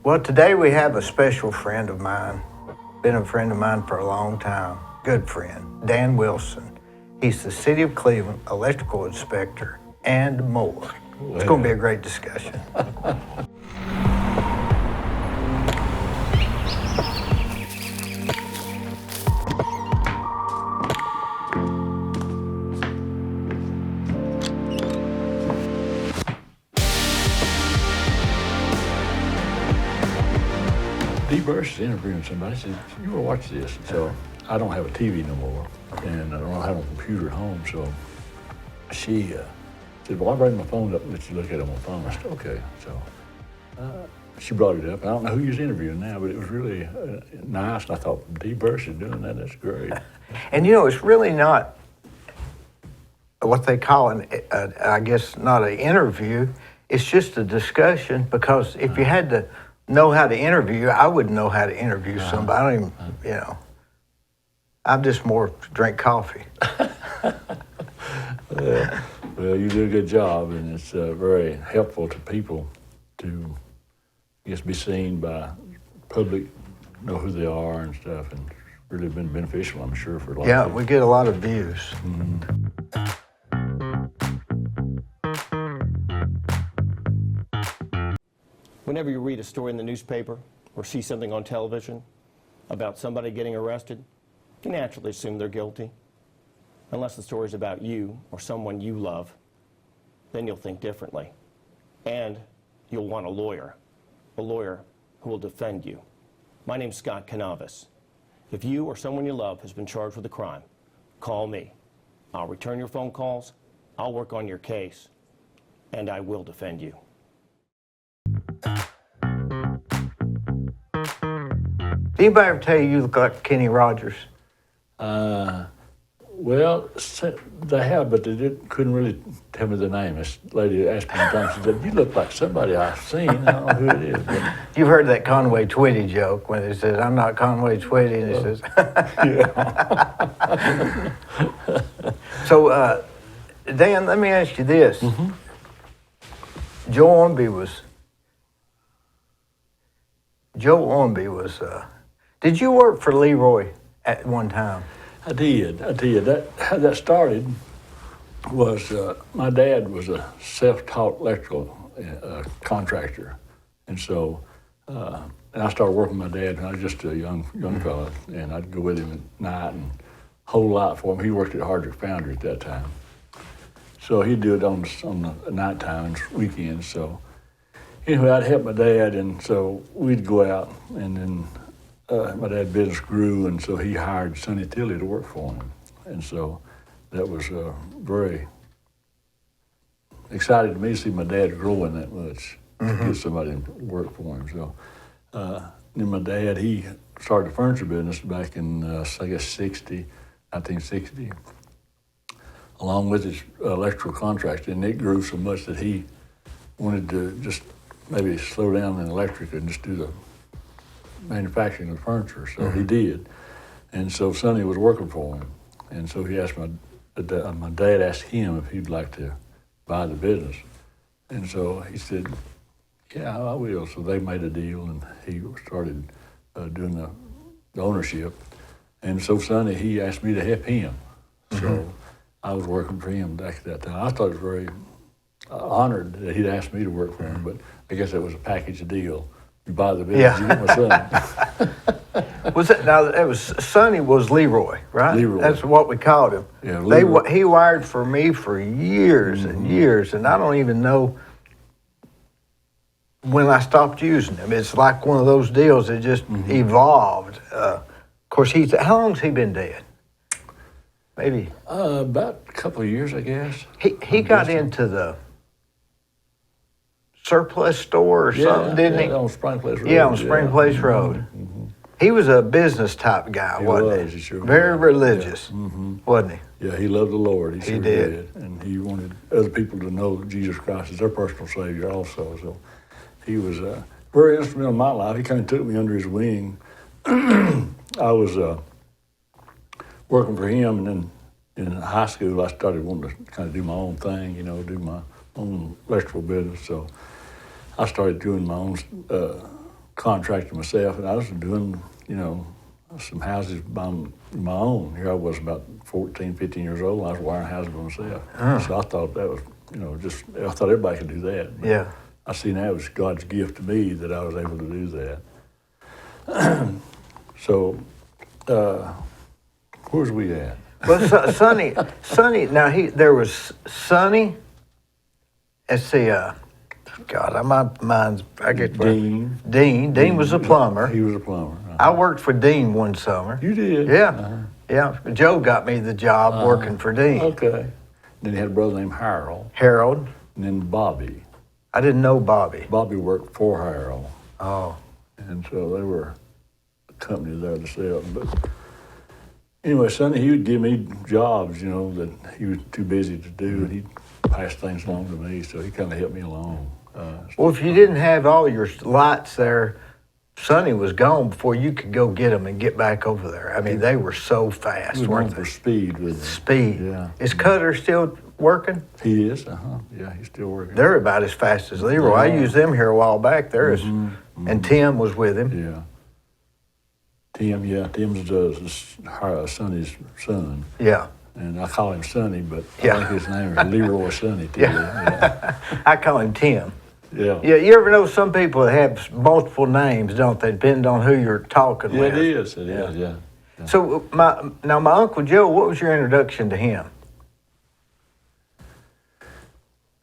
Well, today we have a special friend of mine, been a friend of mine for a long time, good friend, Dan Wilson. He's the City of Cleveland electrical inspector and more. It's going to be a great discussion. Dee Burris is interviewing somebody. She said, "You ever watch this?" So I don't have a TV no more, and I don't have a computer at home. So she said, "Well, I'll bring my phone up and let you look at it on my phone." I said, "Okay." So she brought it up. I don't know who you're interviewing now, but it was really nice. And I thought, Dee Burris is doing that. That's great. And you know, it's really not what they call I guess, not an interview. It's just a discussion, because if you had to know how to interview, I wouldn't know how to interview somebody. I don't even, you know, I'm just more drink coffee. Well, you do a good job, and it's very helpful to people to, I guess, be seen by public, know who they are and stuff, and it's really been beneficial, I'm sure, for a lot of people. Yeah, we get a lot of views. Mm-hmm. Whenever you read a story in the newspaper or see something on television about somebody getting arrested, you naturally assume they're guilty. Unless the story's about you or someone you love, then you'll think differently. And you'll want a lawyer who will defend you. My name's Scott Canavis. If you or someone you love has been charged with a crime, call me. I'll return your phone calls, I'll work on your case, and I will defend you. Did anybody ever tell you look like Kenny Rogers? Well, they have, but they couldn't really tell me the name. This lady asked me one time, she said, "You look like somebody I've seen. I don't know who it is." But You've heard that Conway Twitty joke when they says, "I'm not Conway Twitty," and it says, So, Dan, let me ask you this. Mm-hmm. Joe Ormby was, did you work for Leroy at one time? I did. How that started was my dad was a self-taught electrical contractor, and so and I started working with my dad when I was just a young fella, and I'd go with him at night and whole lot for him. He worked at Hardship Foundry at that time, so he'd do it on the nighttime and weekends. So anyway, I'd help my dad, and so we'd go out, and then my dad's business grew, and so he hired Sonny Tilley to work for him. And so that was very exciting to me to see my dad growing that much, to get somebody to work for him. So then my dad, he started a furniture business back in, I guess, 1960, along with his electrical contractor, and it grew so much that he wanted to just maybe slow down in electric and just do the manufacturing of furniture, so he did. And so Sonny was working for him, and so he asked my dad asked him if he'd like to buy the business, and so he said, "Yeah, I will." So they made a deal, and he started doing the ownership. And so Sonny, he asked me to help him, so I was working for him back at that time. I thought it was very honored that he'd asked me to work for him, but I guess that was a package deal. You buy the business, you get my son. Was it, now, it was, Sonny was Leroy, right? Leroy. That's what we called him. Yeah, Leroy. He wired for me for years and years, and I don't even know when I stopped using him. It's like one of those deals that just evolved. Of course, how long's he been dead? Maybe? About a couple of years, I guess. He got into the surplus store or something, didn't he? Yeah, on Spring Place Road. Yeah, on Spring Place Road. He was a business type guy, wasn't he? He sure Very was. religious, wasn't he? Yeah, he loved the Lord. He sure did. And he wanted other people to know Jesus Christ as their personal Savior also. So he was very instrumental in my life. He kind of took me under his wing. I was working for him, and then in high school I started wanting to kind of do my own thing, do my own electrical business. So I started doing my own contractor myself, and I was doing, some houses by my own. Here I was about 14, 15 years old, and I was wiring houses by myself. So I thought that was, I thought everybody could do that. But Yeah. I see now it was God's gift to me that I was able to do that. So, where's we at? Well, Sonny. Now there was Sonny. Let's see. God, my mind's. I get Dean. Dean was a plumber. He was a plumber. I worked for Dean one summer. You did? Yeah. Yeah. Joe got me the job working for Dean. Okay. Then he had a brother named Harold, Harold. and then Bobby. I didn't know Bobby. Bobby worked for Harold, Oh. and so they were a company there themselves. But anyway, Sonny, he would give me jobs, that he was too busy to do, and he'd pass things along to me, so he kind of helped me along. Well, if you didn't have all your lights there, Sonny was gone before you could go get them and get back over there. I mean, they were so fast, He was weren't known for they? speed with them. Speed. Yeah. Is Cutter still working? He is, yeah, he's still working. They're about as fast as Leroy. I used them here a while back. And Tim was with him. Yeah. Tim's Sonny's son. Yeah. And I call him Sonny, but Yeah. I think his name is Leroy Sonny too. Yeah. I call him Tim. Yeah. Yeah, you ever know some people that have multiple names, don't they? Depending on who you're talking Yeah, with. it is, yeah. So my Uncle Joe, what was your introduction to him?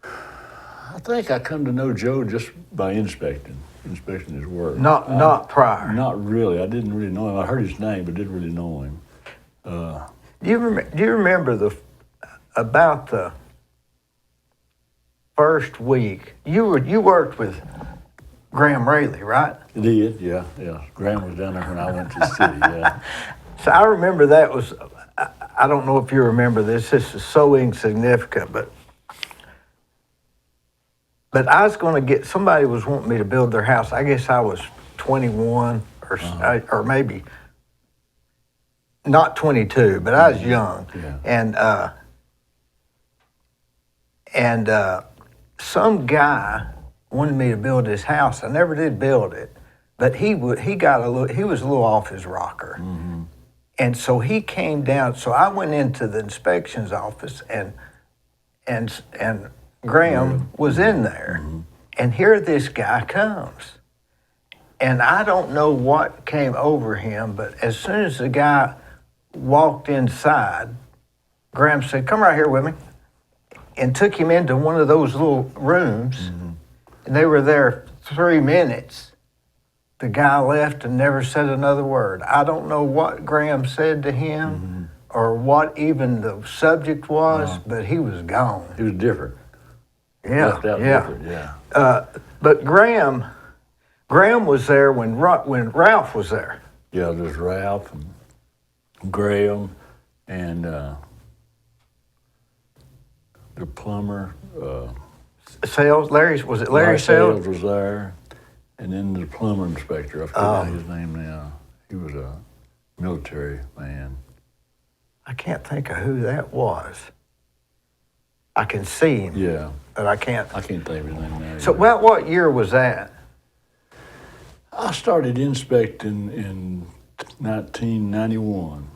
I think I come to know Joe just by inspecting his work. Not prior. Not really. I didn't really know him. I heard his name, but didn't really know him. Do you remember about the first week? You worked with Graham Rayleigh, right? He did, yeah. Graham was down there when I went to the city, yeah. So I remember that was. I don't know if you remember this. This is so insignificant, but I was going to get. Somebody was wanting me to build their house. I guess I was 21 or maybe not 22, but I was young, Yeah. and some guy wanted me to build his house. I never did build it, but he was a little off his rocker. Mm-hmm. And so he came down. So I went into the inspections office, and Graham was in there. Mm-hmm. And here this guy comes. And I don't know what came over him, but as soon as the guy walked inside, Graham said, "Come right here with me," and took him into one of those little rooms. Mm-hmm. And they were there 3 minutes. The guy left and never said another word. I don't know what Graham said to him or what even the subject was, but he was gone. He was different. Yeah, Left out yeah. different, yeah. But Graham was there when Ralph was there. Yeah, there's Ralph and Graham and the plumber. Sales, Larry Sales Sales? was there. And then the plumber inspector, I forget his name now. He was a military man. I can't think of who that was. I can see him, Yeah, but I can't. I can't think of his name now. So about what year was that? I started inspecting in 1991,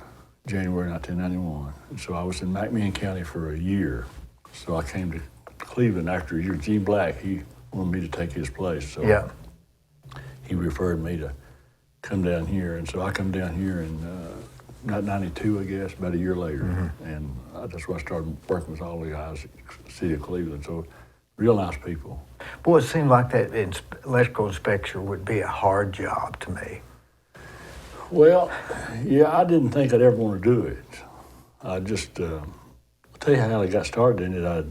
January 1991. And so I was in McMinn County for a year. So I came to Cleveland after a year. Gene Black, he wanted me to take his place. So Yeah. he referred me to come down here. And so I come down here in not 92, I guess, about a year later. And that's when I started working with all the guys at the city of Cleveland. So real nice people. Boy, it seemed like that electrical inspector would be a hard job to me. Well, yeah, I didn't think I'd ever want to do it. I just, I'll tell you how I got started in it.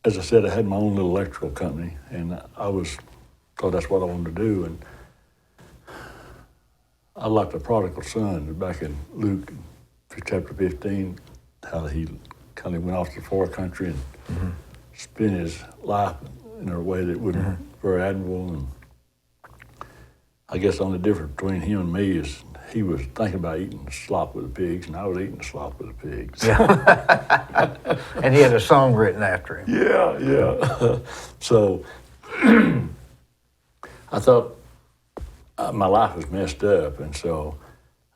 As I said, I had my own little electrical company, and I thought that's what I wanted to do. And I like the prodigal son back in Luke chapter 15, how he kind of went off to the far country and spent his life in a way that wasn't very admirable. And I guess the only difference between him and me is he was thinking about eating slop with the pigs, and I was eating the slop with the pigs. Yeah. And he had a song written after him. Yeah. So I thought my life was messed up, and so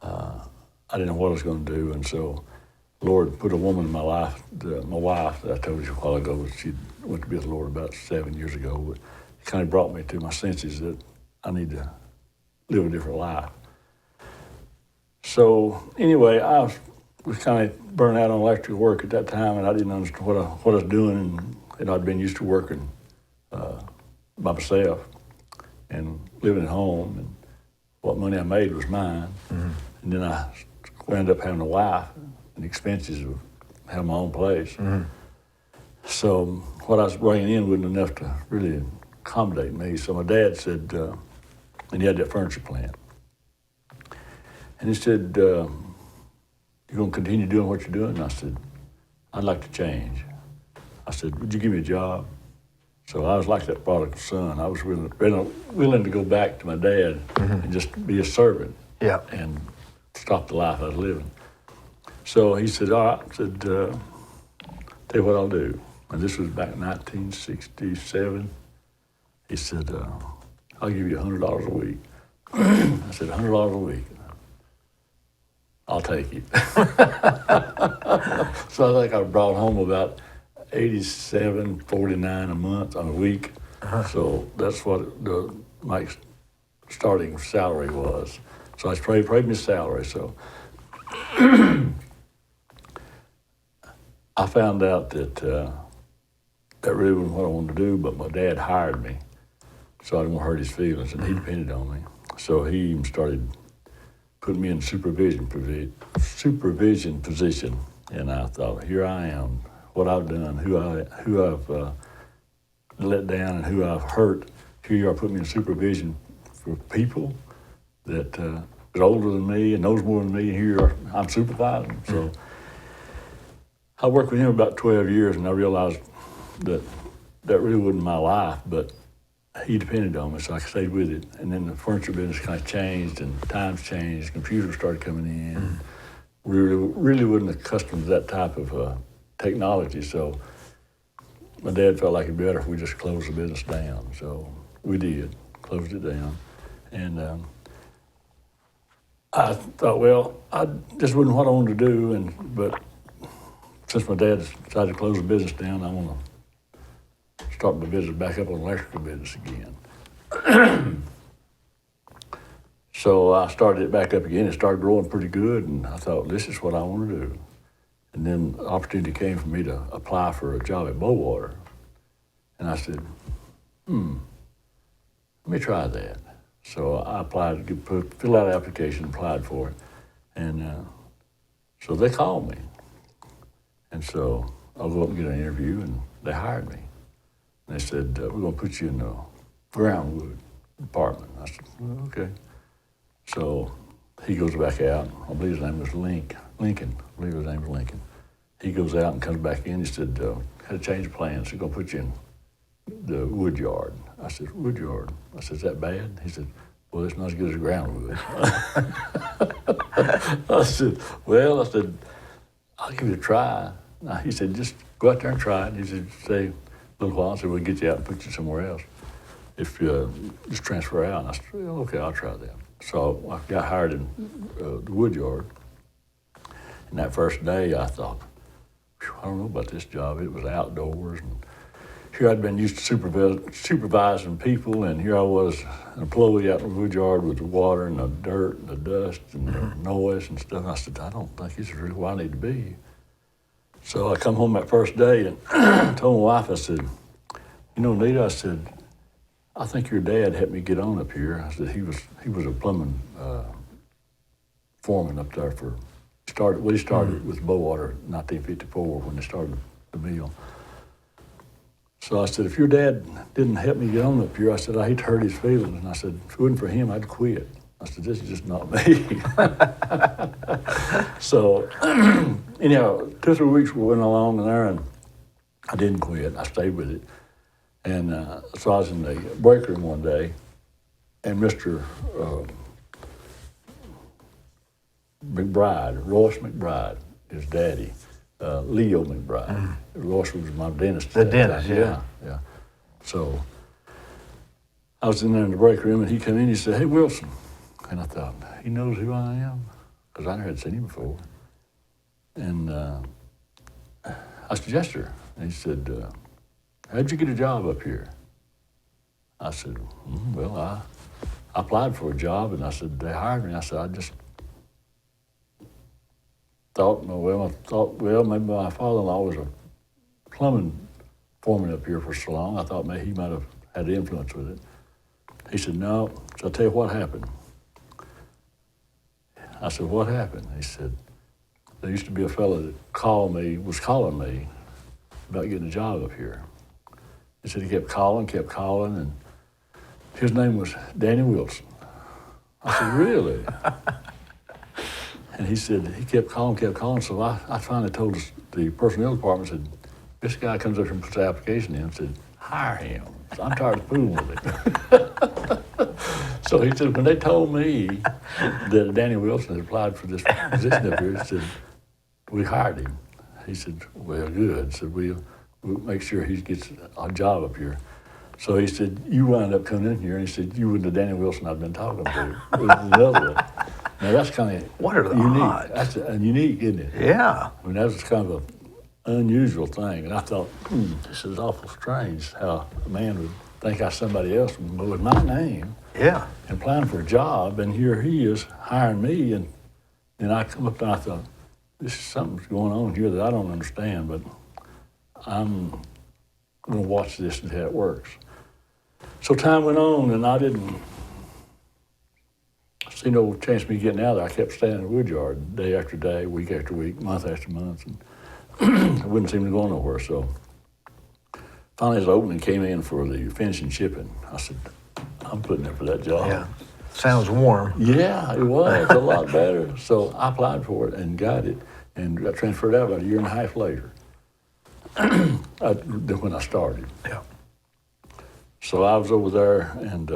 I didn't know what I was going to do, and so Lord put a woman in my life, my wife that I told you a while ago. She went to be with the Lord about 7 years ago, but it kind of brought me to my senses that I need to live a different life. So anyway, I was kind of burnt out on electrical work at that time, and I didn't understand what I was doing, and I'd been used to working by myself and living at home, and what money I made was mine. Mm-hmm. And then I wound up having a wife and expenses of having my own place. Mm-hmm. So what I was bringing in wasn't enough to really accommodate me. So my dad said, and he had that furniture plant, and he said, "You're going to continue doing what you're doing?" And I said, "I'd like to change." I said, "Would you give me a job?" So I was like that prodigal son. I was willing to go back to my dad and just be a servant and stop the life I was living. So he said, "All right," I said, "Tell you what I'll do." And this was back in 1967. He said, "I'll give you $100 a week." I said, $100 a week. I'll take it. So I think I brought home about $87.49 a month on a week. So that's what my starting salary was. So I paid me salary. So I found out that that really wasn't what I wanted to do, but my dad hired me, so I didn't want to hurt his feelings, and he depended on me. So he even started putting me in supervision position, and I thought, here I am, what I've done, who I've let down, and who I've hurt. Here you are putting me in supervision for people that is older than me and knows more than me. Here I'm supervising. So I worked with him about 12 years, and I realized that really wasn't my life, but he depended on me, so I stayed with it. And then the furniture business kind of changed, and times changed, computers started coming in. We really wasn't accustomed to that type of technology, so my dad felt like it'd be better if we just closed the business down. So we did, closed it down. And I thought, well, this wasn't what I wanted to do, but since my dad decided to close the business down, I want to start my business back up on the electrical business again. So I started it back up again. It started growing pretty good, and I thought, this is what I want to do. And then the opportunity came for me to apply for a job at Bowater. And I said, let me try that. So I applied, filled out an application, applied for it. And so they called me. And so I'll go up and get an interview, and they hired me. And they said, we're going to put you in the groundwood department. I said, well, okay. So he goes back out. I believe his name was Lincoln. I believe his name was Lincoln. He goes out and comes back in. He said, had to change plans. So we're going to put you in the wood yard. I said, wood yard? I said, is that bad? He said, well, it's not as good as groundwood. I said, well, I'll give it a try. He said, just go out there and try it. He said, stay a little while. I said, we'll get you out and put you somewhere else. If you just transfer out. And I said, well, okay, I'll try that. So I got hired in the wood yard. And that first day, I thought, I don't know about this job. It was outdoors. And here I'd been used to supervising people, and here I was, an employee out in the wood yard with the water and the dirt and the dust and the noise and stuff. And I said, I don't think this is really where I need to be. So I come home that first day and told my wife, I said, you know, Nita, I said, I think your dad helped me get on up here. I said, he was a plumbing foreman up there he started with Bowater in 1954 when they started the mill. So I said, if your dad didn't help me get on up here, I said, I hate to hurt his feelings. And I said, if it wasn't for him, I'd quit. I said, this is just not me. So anyhow, 2 or 3 weeks went along in there, and I didn't quit. I stayed with it. And so I was in the break room one day, and Mr. McBride, Royce McBride, his daddy, Leo McBride. Royce was my dentist. The dentist, yeah. So I was in there in the break room, and he came in, he said, "Hey, Wilson." And I thought, he knows who I am? Because I never had seen him before. And I said, "Yes, sir." And he said, "How'd you get a job up here?" I said, "Well, I applied for a job," and I said, "They hired me." I said, "I just thought, well, maybe my father-in-law was a plumbing foreman up here for so long. I thought maybe he might have had influence with it." He said, "No." So I'll tell you what happened. I said, "What happened?" He said, "There used to be a fellow that was calling me about getting a job up here." He said he kept calling, and his name was Danny Wilson. I said, "Really?" And he said he kept calling. So I finally told the personnel department, said, "This guy comes up here and puts the application in," and said, "Hire him. I'm tired of fooling with him." So he said, when they told me that Danny Wilson had applied for this position up here, he said, "We hired him." He said, "Well, good." He said, we'll make sure he gets a job up here. So he said, "You wound up coming in here," and he said, "You were the Danny Wilson I've been talking to." It was another one. Now that's kind of What are the unique. odds? That's unique, isn't it? Yeah. I mean, that was kind of an unusual thing. And I thought, this is awful strange how a man would think I was somebody else with my name Yeah. and applying for a job, and here he is hiring me. And then I come up and I thought, this is something's going on here that I don't understand, but I'm going to watch this and see how it works. So time went on, and I didn't see no chance of me getting out of there. I kept staying in the wood yard day after day, week after week, month after month, and I wouldn't seem to go nowhere. So finally, as the opening came in for the finishing shipping, I said, "I'm putting in for that job." Yeah. Sounds warm. Yeah, it was a lot better. So I applied for it and got it, and got transferred out about a year and a half later when I started. Yeah. So I was over there and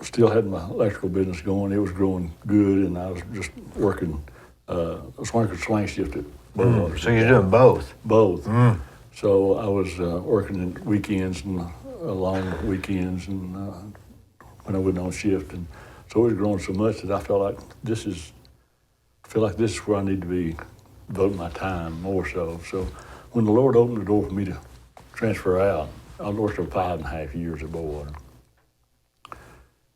still had my electrical business going. It was growing good, and I was just working. I was working swing shift at Bowater. So you're doing both. Both. So I was working in weekends and long weekends, and when I wasn't on shift, and so it was growing so much that I felt like this is where I need to be devoting my time more so. So when the Lord opened the door for me to transfer out, I worked for 5.5 years at Bowater.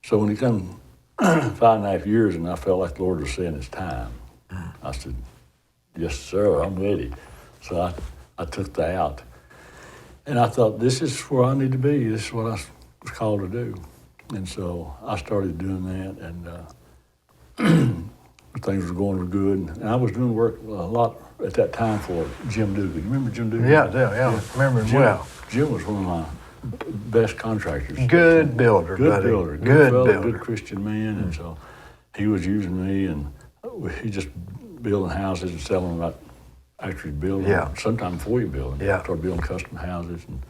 So when it come 5.5 years, and I felt like the Lord was saying it's time, I said, "Yes, sir, I'm ready." So I took that out. And I thought, this is where I need to be. This is what I was called to do. And so I started doing that, and things were going good. And I was doing work a lot at that time for Jim Dugan. You remember Jim Dugan? Yeah. Remember him well. Jim was one of my best contractors. Good builder, Good buddy. builder. Good fellow, builder. Good Christian man. And so he was using me, and he just building houses and selling them actually building. Yeah. Sometime before you build them. Yeah. Started building custom houses, and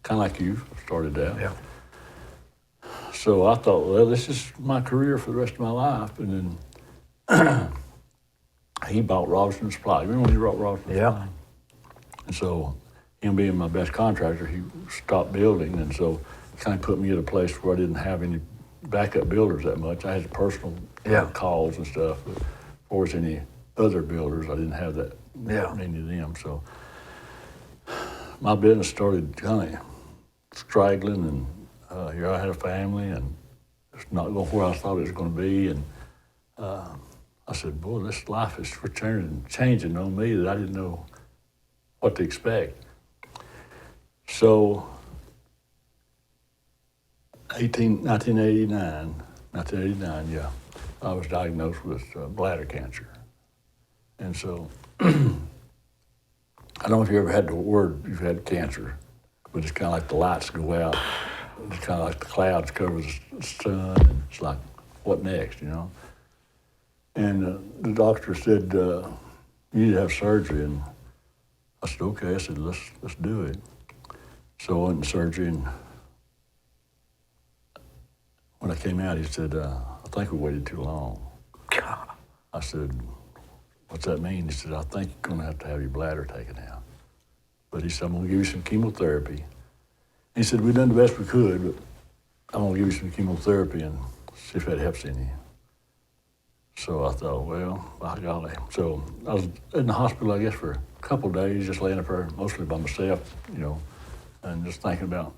kind of like you started that. Yeah. So I thought, well, this is my career for the rest of my life. And then he bought Robinson Supply. Remember when he bought Robinson Yeah. Supply? And so him being my best contractor, he stopped building. And so kind of put me at a place where I didn't have any backup builders that much. I had personal calls and stuff. But as far as any other builders, I didn't have that many of them. So my business started kind of straggling, and here I had a family, and it's not going where I thought it was going to be. And I said, boy, this life is changing on me that I didn't know what to expect. So 1989, I was diagnosed with bladder cancer. And so I don't know if you ever had the word you've had cancer, but it's kind of like the lights go out. It's kind of like the clouds cover the sun, and it's like, what next, you know? And the doctor said, you need to have surgery. And I said, okay. I said, let's do it. So I went to surgery, and when I came out, he said, I think we waited too long. God. I said, what's that mean? He said, I think you're going to have your bladder taken out. But he said, I'm going to give you some chemotherapy. He said, we done the best we could, but I'm gonna give you some chemotherapy and see if that helps any. So I thought, well, by golly. So I was in the hospital, I guess, for a couple of days, just laying up there, mostly by myself, and just thinking about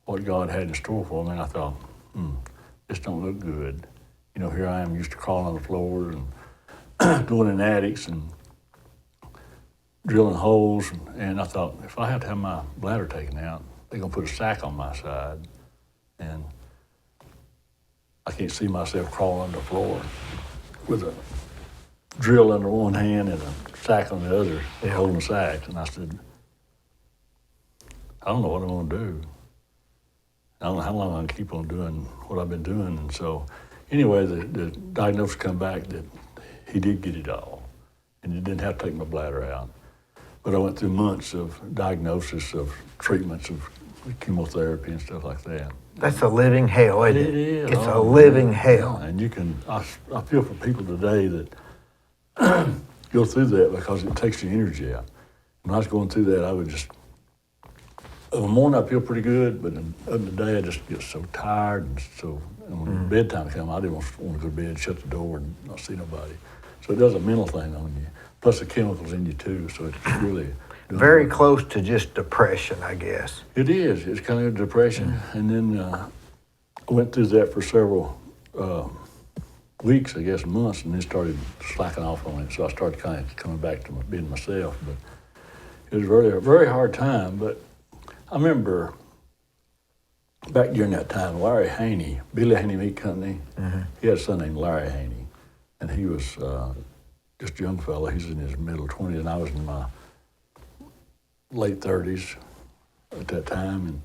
what God had in store for me. And I thought, this don't look good. Here I am used to crawling on the floor and going in attics and drilling holes. And I thought, if I have to have my bladder taken out, they're gonna put a sack on my side. And I can't see myself crawling on the floor with a drill under one hand and a sack on the other, holding the sack. And I said, I don't know what I'm gonna do. I don't know how long I can keep on doing what I've been doing. And so anyway, the diagnosis come back that he did get it all, and he didn't have to take my bladder out. But I went through months of diagnosis, of treatments, of chemotherapy and stuff like that. That's a living hell, isn't it? It is. It's a living hell. Yeah, and I feel for people today that go through that because it takes the energy out. When I was going through that, I would just, in the morning I feel pretty good, but in the day I just get so tired and when bedtime came, I didn't want to go to bed, shut the door and not see nobody. So it does a mental thing on you, plus the chemicals in you too, so it's really... Very close to just depression, I guess. It is. It's kind of a depression. And then I went through that for several weeks, I guess, months, and then started slacking off on it. So I started kind of coming back to being myself. But it was a very hard time. But I remember back during that time, Larry Haney, Billy Haney Meat Company, he had a son named Larry Haney. And he was just a young fella. He's in his middle 20s, and I was in my late 30s at that time, and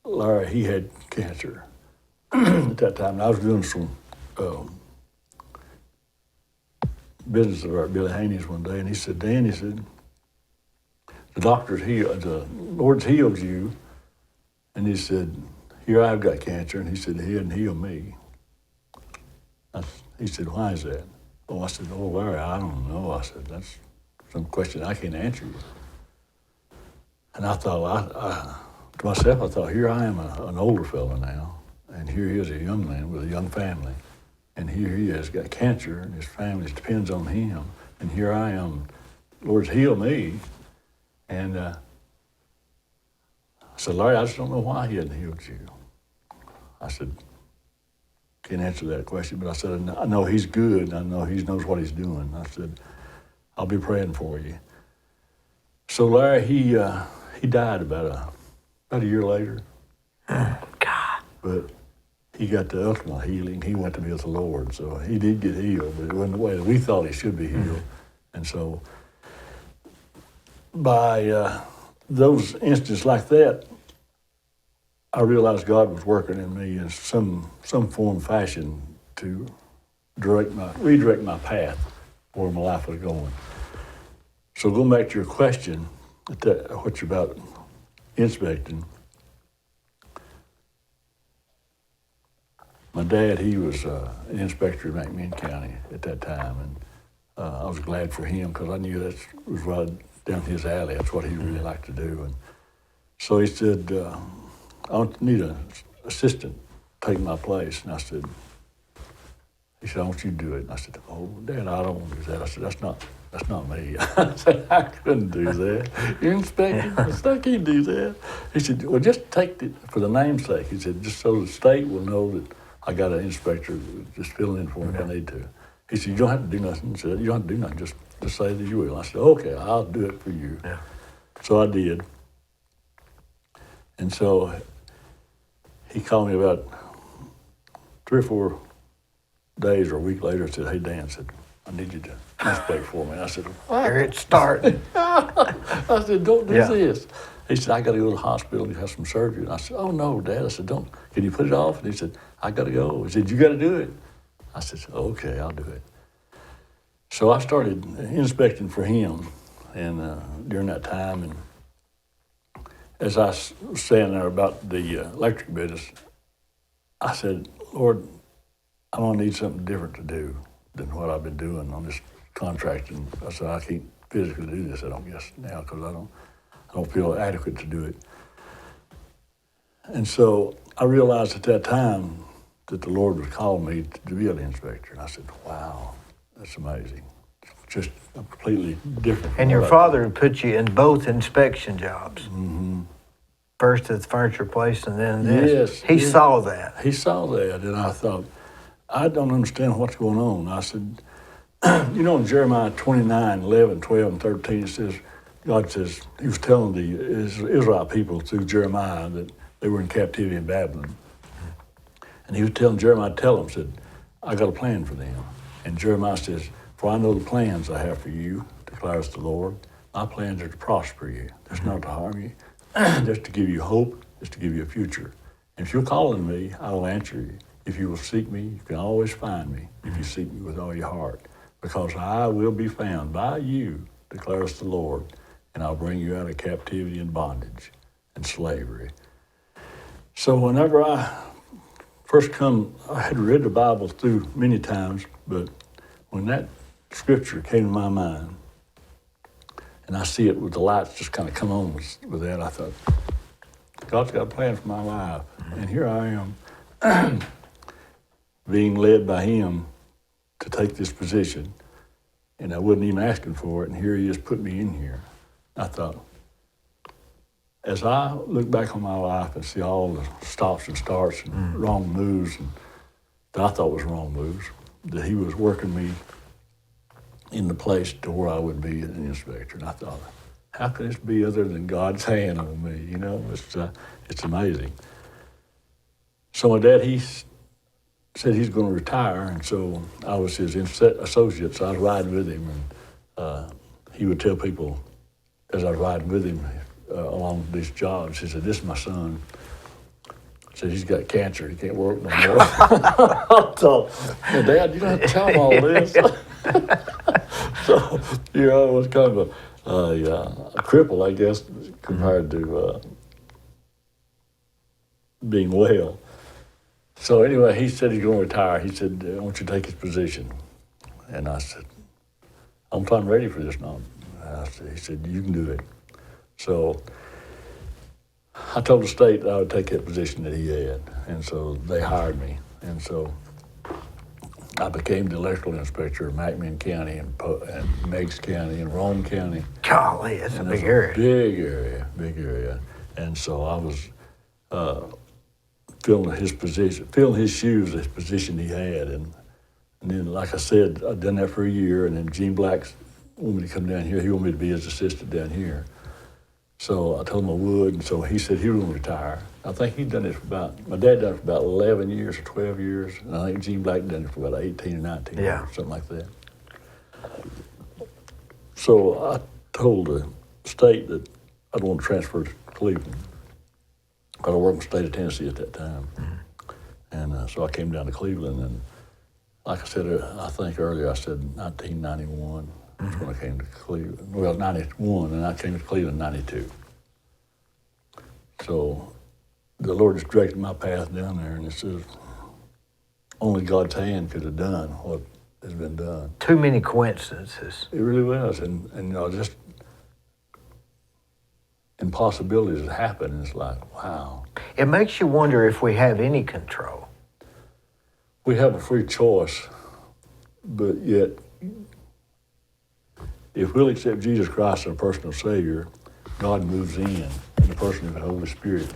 Larry, he had cancer at that time. And I was doing some business about Billy Haney's one day, and he said, Dan, he said, the Lord's healed you, and he said, here I've got cancer, and he said, he hadn't healed me. He said, why is that? Oh, I said, oh, Larry, I don't know. I said, that's some question I can't answer you. And I thought, to myself, I thought, here I am, an older fella now, and here he is, a young man with a young family, and here he has got cancer, and his family depends on him, and here I am, Lord's healed me, and I said, Larry, I just don't know why he hadn't healed you. I said, can't answer that question, but I said, I know he's good, and I know he knows what he's doing. I said, I'll be praying for you. So Larry, he died about a year later. God. But he got the ultimate healing. He went to be with the Lord, so he did get healed, but it wasn't the way that we thought he should be healed. And so by those instances like that, I realized God was working in me in some form, fashion to redirect my path where my life was going. So going back to your question, what you're about inspecting, my dad, he was an inspector in McMinn County at that time, and I was glad for him because I knew that was right down his alley. That's what he really liked to do. And so he said, I need an assistant to take my place. And I said, he said, I want you to do it. And I said, oh, Dad, I don't want to do that. I said, that's not me. I said, I couldn't do that. You're inspecting. I said, I can't do that. He said, well, just take it for the name's sake. He said, just so the state will know that I got an inspector just fill in for me if I need to. He said, you don't have to do nothing. He said, you don't have to do nothing. Just say that you will. I said, okay, I'll do it for you. Yeah. So I did. And so he called me about 3 or 4 days or a week later and said, hey, Dan, said, I need you to inspect for me. And I said, what? Here it started. I said, don't do Yeah. this. He said, I got to go to the hospital and have some surgery. And I said, oh, no, Dad. I said, can you put it off? And he said, I got to go. He said, you got to do it. I said, okay, I'll do it. So I started inspecting for him and during that time. And as I was saying there about the electric business, I said, Lord, I'm going to need something different to do than what I've been doing on this contracting. I said, I can't physically do this, I don't guess, now, because I don't feel adequate to do it. And so I realized at that time that the Lord was calling me to be an inspector. And I said, wow, that's amazing. Just completely different. And your father put you in both inspection jobs. Mm-hmm. First at the furniture place and then this. Yes. He saw that. He saw that, and I thought, I don't understand what's going on. I said, you know, in Jeremiah 29, 11, 12, and 13, it says, God says, he was telling the Israel people through Jeremiah that they were in captivity in Babylon. And he was telling Jeremiah, tell them, said, I got a plan for them. And Jeremiah says, for I know the plans I have for you, declares the Lord. My plans are to prosper you. That's not to harm you. Just to give you hope, just to give you a future. And if you're calling me, I will answer you. If you will seek me, you can always find me if you seek me with all your heart. Because I will be found by you, declares the Lord, and I'll bring you out of captivity and bondage and slavery. So whenever I first come, I had read the Bible through many times, but when that scripture came to my mind, and I see it with the lights just kind of come on with that, I thought, God's got a plan for my life. And here I am being led by him to take this position. And I wasn't even asking for it, and here he is put me in here. I thought, as I look back on my life and see all the stops and starts and wrong moves and that I thought was wrong moves, that he was working me in the place to where I would be an inspector. And I thought, how can this be other than God's hand on me? You know, it's amazing. So my dad, he said he's going to retire, and so I was his associate, so I was riding with him, and he would tell people as I was riding with him along these jobs, he said, this is my son. He said, he's got cancer, he can't work no more. I thought, well, Dad, you don't have to tell him all this. So, you know, it was kind of a cripple, I guess, compared to being well. So anyway, he said he's going to retire. He said, I want you to take his position. And I said, I'm ready for this now. He said, you can do it. So I told the state that I would take that position that he had. And so they hired me. And so I became the electrical inspector of McMinn County and Meigs County and Rome County. Golly, that's a big area. Big area. And so I was filling his shoes, his position he had. And then, like I said, I'd done that for a year, and then Gene Black wanted me to come down here. He wanted me to be his assistant down here. So I told him I would, and so he said he was going to retire. I think he'd done it my dad done it for about 11 years or 12 years, and I think Gene Black done it for about 18 or 19 years, something like that. So I told the state that I'd want to transfer to Cleveland. I worked in the state of Tennessee at that time. And so I came down to Cleveland, and like I said, I think earlier I said 1991 was when I came to Cleveland. Well, 91, and I came to Cleveland in 92. So the Lord just directed my path down there, and it says only God's hand could have done what has been done. Too many coincidences. It really was, and you know, just impossibilities that happen, and it's like, wow. It makes you wonder if we have any control. We have a free choice, but yet, if we'll accept Jesus Christ as our personal Savior, God moves in the person of the Holy Spirit.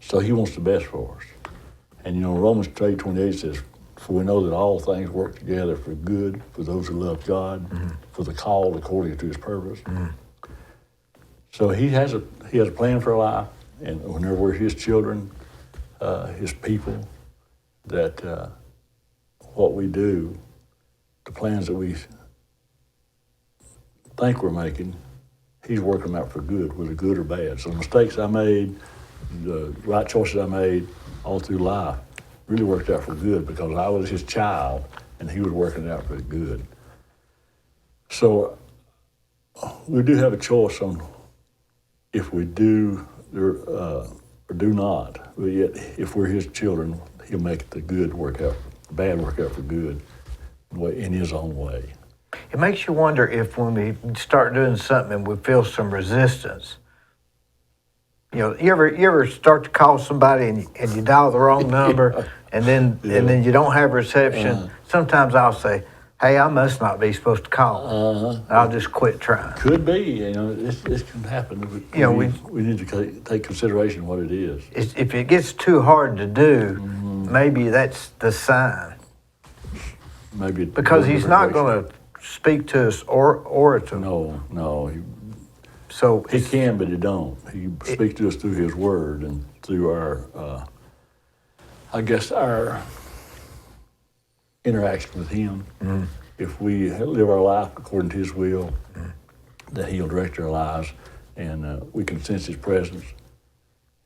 So he wants the best for us. And you know, Romans 8:28 says, for we know that all things work together for good for those who love God, for the called according to his purpose. So he has a plan for our life, and whenever we're his children, his people, that what we do, the plans that we think we're making, he's working them out for good, whether good or bad. So the mistakes I made, the right choices I made all through life really worked out for good because I was his child and he was working it out for good. So we do have a choice on if we do or do not. But yet, if we're his children, he'll make the good work out, the bad work out for good in his own way. It makes you wonder if when we start doing something and we feel some resistance, You ever start to call somebody and you dial the wrong number and then you don't have reception? Sometimes I'll say, "Hey, I must not be supposed to call. I'll just quit trying." Could be, this can happen. But we need to take consideration what it is. If it gets too hard to do, maybe that's the sign. Maybe Because he's not going to speak to us orator. No. So He can, but he don't. He speaks to us through his word and through our, our interaction with him. If we live our life according to his will, that he'll direct our lives, and we can sense his presence.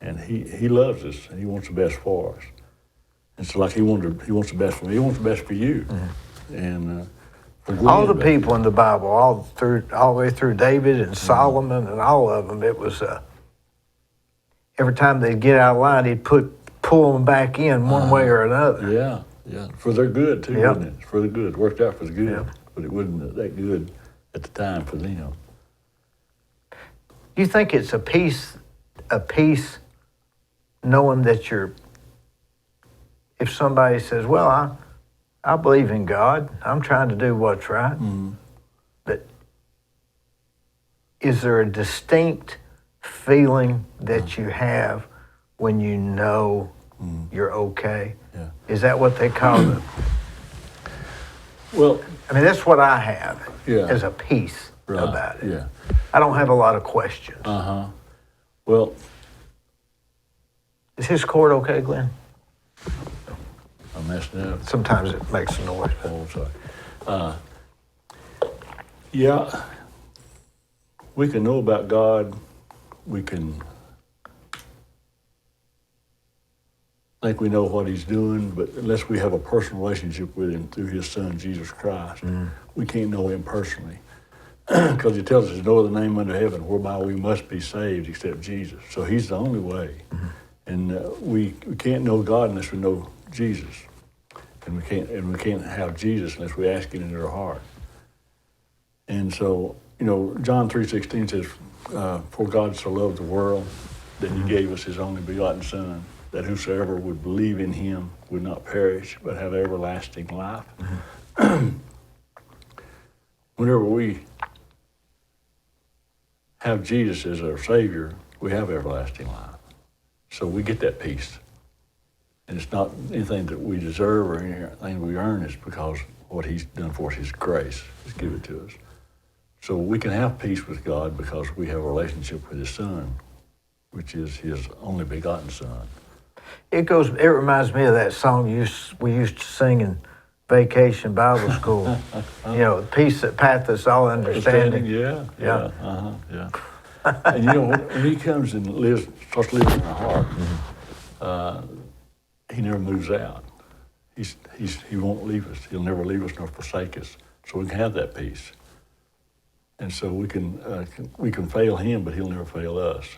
And he loves us, and he wants the best for us. And so, like he wants the best for me, he wants the best for you. And all the people in the Bible, all the way through David and Solomon and all of them, it was every time they'd get out of line, he'd pull them back in one way or another. Yeah, for their good too, wasn't it? For the good, it worked out for the good, but it wasn't that good at the time for them. You think it's a peace knowing that if somebody says, "Well, I believe in God, I'm trying to do what's right," but is there a distinct feeling that you have when you know you're okay? Yeah. Is that what they call it? Well, I mean, that's what I have as a peace right, about it. Yeah. I don't have a lot of questions. Well, is his cord okay, Glenn? I messed it up. Sometimes it makes a noise. Oh, sorry. We can know about God. We can think we know what he's doing, but unless we have a personal relationship with him through his son, Jesus Christ, we can't know him personally. Because he tells us there's no other name under heaven whereby we must be saved except Jesus. So he's the only way. And we can't know God unless we know Jesus. And we can't have Jesus unless we ask it into our heart. And so, John 3:16 says, "For God so loved the world that he gave us his only begotten Son, that whosoever would believe in him would not perish, but have everlasting life." Whenever we have Jesus as our Savior, we have everlasting life. So we get that peace. And it's not anything that we deserve or anything we earn. It's because what he's done for us, his grace, has given it to us. So we can have peace with God because we have a relationship with his Son, which is his only begotten Son. It reminds me of that song we used to sing in Vacation Bible School. Peace that passeth all understanding. Yeah. And when he comes and starts living in our heart, he never moves out. He won't leave us. He'll never leave us nor forsake us. So we can have that peace. And so we can fail him, but he'll never fail us.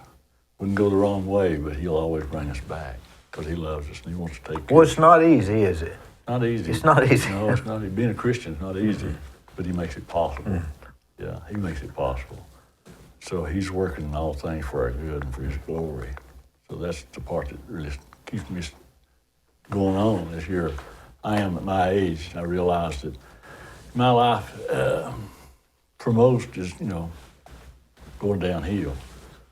We can go the wrong way, but he'll always bring us back because he loves us and he wants to take care of us. Well, it's not easy, is it? Not easy. It's not easy. No, it's not. Being a Christian is not easy, but he makes it possible. Yeah, he makes it possible. So he's working in all things for our good and for his glory. So that's the part that really keeps me going on this year. I am at my age, and I realize that my life, for most, is, going downhill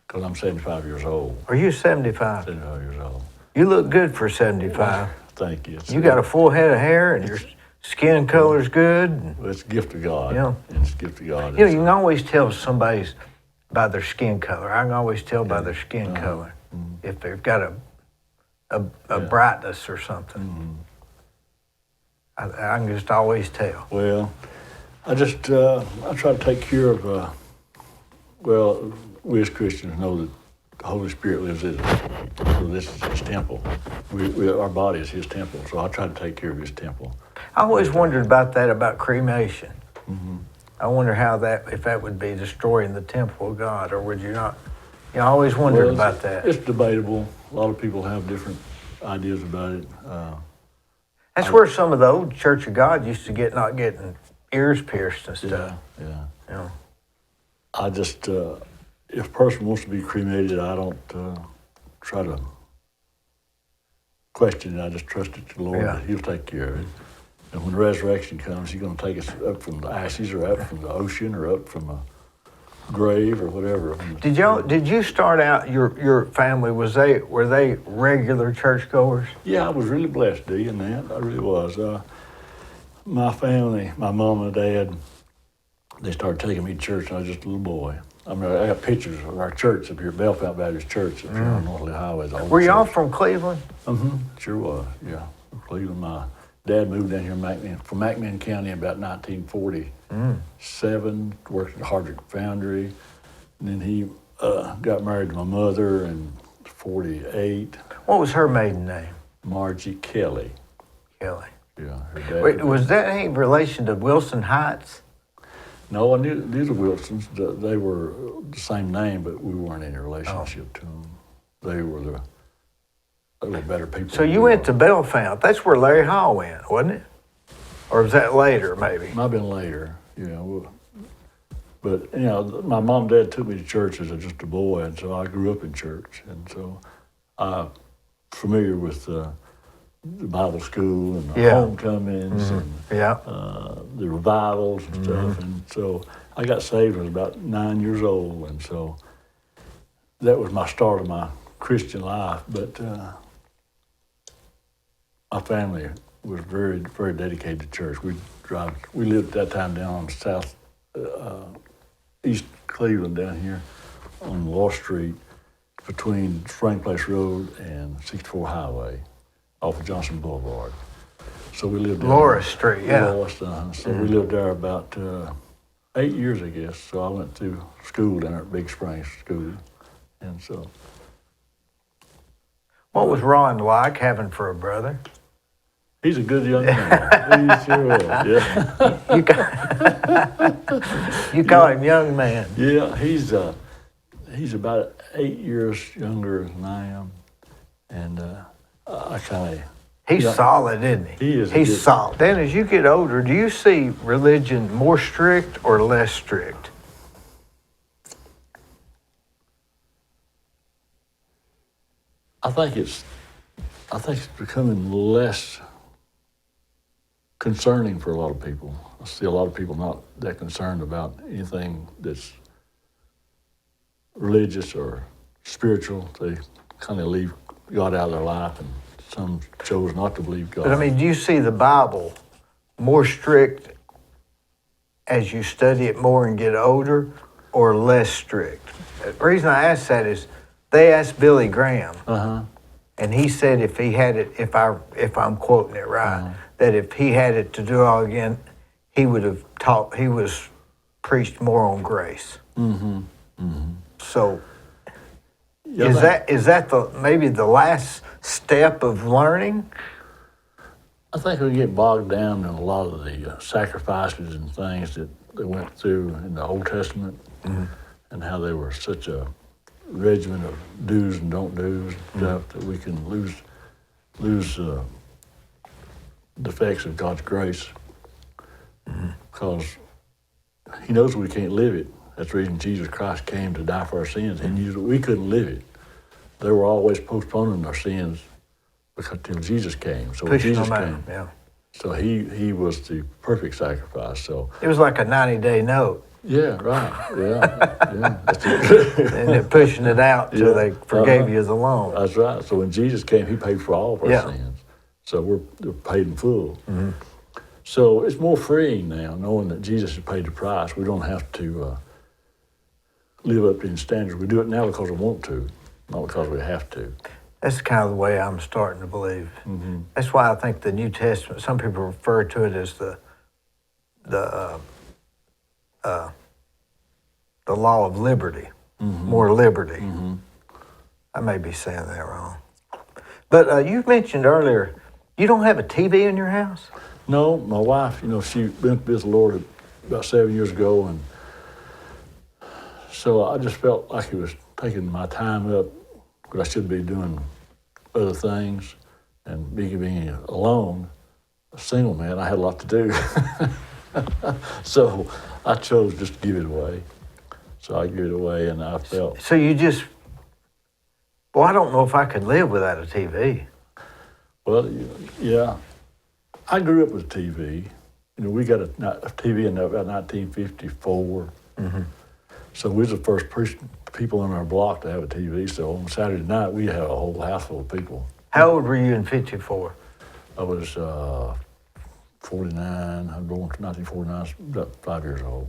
because I'm 75 years old. Are you 75? 75 years old. You look good for 75. Thank you. You got a full head of hair and your skin color's good. Well, it's a gift of God. Yeah. It's a gift of God. You can always tell somebody's by their skin color. I can always tell by their skin color if they've got a brightness or something. I can just always tell. Well, I try to take care of, we as Christians know that the Holy Spirit lives in us. So this is his temple. Our body is his temple, so I try to take care of his temple. I always wondered about cremation. I wonder if that would be destroying the temple of God, or would you not? I always wondered about that. It's debatable. A lot of people have different ideas about it. That's where some of the old Church of God used to not getting ears pierced and stuff. Yeah. You know. I just, if a person wants to be cremated, I don't try to question it. I just trust it to the Lord Yeah. that He'll take care of it. And when the resurrection comes, He's going to take us up from the ashes, or up from the ocean, or up from a grave, or whatever. Did you start out, your family, were they regular churchgoers? Yeah, I was really blessed, Dee, in that. I really was. My family, my mom and dad, they started taking me to church when I was just a little boy. I mean, I got pictures of our church up here, Belfont Baptist Church up here on North Lee Highway. Were y'all from Cleveland? Sure was, yeah. From Cleveland. My dad moved down here from McMinn County in about 1947, worked at the hardship foundry. And then he got married to my mother in 48, What was her maiden name? Margie Kelly. Kelly. Yeah, her dad. Wait, was that any relation to Wilson Heights? No, I knew these are Wilsons. They were the same name, but we weren't in a relationship to them. They were better people. So you went to Belfont. That's where Larry Hall went, wasn't it? Or was that later, maybe? Might have been later, But, my mom and dad took me to church as just a boy, and so I grew up in church. And so I'm familiar with the Bible school and the homecomings and the revivals and stuff. And so I got saved when I was about 9 years old. And so that was my start of my Christian life. But my family was very, very dedicated to church. We lived at that time down on south East Cleveland down here on Law Street between Spring Place Road and 64 Highway off of Johnson Boulevard. So we lived there. Laura Street, yeah. So we lived there about 8 years, I guess. So I went to school down at Big Springs School. And so. What was Ron like having for a brother? He's a good young man. He sure is, yeah. You call him young man. Yeah, he's about 8 years younger than I am, and I kind of. He's solid, isn't he? He is. He's solid. Then, as you get older, do you see religion more strict or less strict? I think it's becoming less concerning for a lot of people. I see a lot of people not that concerned about anything that's religious or spiritual. They kind of leave God out of their life, and some chose not to believe God. But I mean, do you see the Bible more strict as you study it more and get older, or less strict? The reason I ask that is they asked Billy Graham, and he said if he had it, if I'm quoting it right, that if he had it to do all again, he would have preached more on grace. So is that maybe the last step of learning? I think we get bogged down in a lot of the sacrifices and things that they went through in the Old Testament, and how they were such a regimen of do's and don't do's and stuff that we can lose the effects of God's grace, because He knows we can't live it. That's the reason Jesus Christ came to die for our sins. He knew that we couldn't live it. They were always postponing our sins until Jesus came. So when Jesus came, so he was the perfect sacrifice. So it was like a 90-day note. Yeah, right. Yeah. And they're pushing it out till they forgave you the loan. That's right. So when Jesus came, He paid for all of our sins. So we're paid in full. So it's more freeing now, knowing that Jesus has paid the price. We don't have to live up to His standards. We do it now because we want to, not because we have to. That's kind of the way I'm starting to believe. That's why I think the New Testament, some people refer to it as the law of liberty, more liberty. I may be saying that wrong. But you mentioned earlier, you don't have a TV in your house? No, my wife, she went with the Lord about 7 years ago, and so I just felt like it was taking my time up, but I should be doing other things, and being alone, a single man, I had a lot to do. So I chose just to give it away. So I gave it away, and I felt, So you just, well, I don't know if I could live without a TV. well, yeah, I grew up with TV. You know, we got a TV in about 1954. So we was the first people in our block to have a TV. So on Saturday night, we had a whole house full of people. How old were you in '54? I was 49. I'm born in 1949, about 5 years old.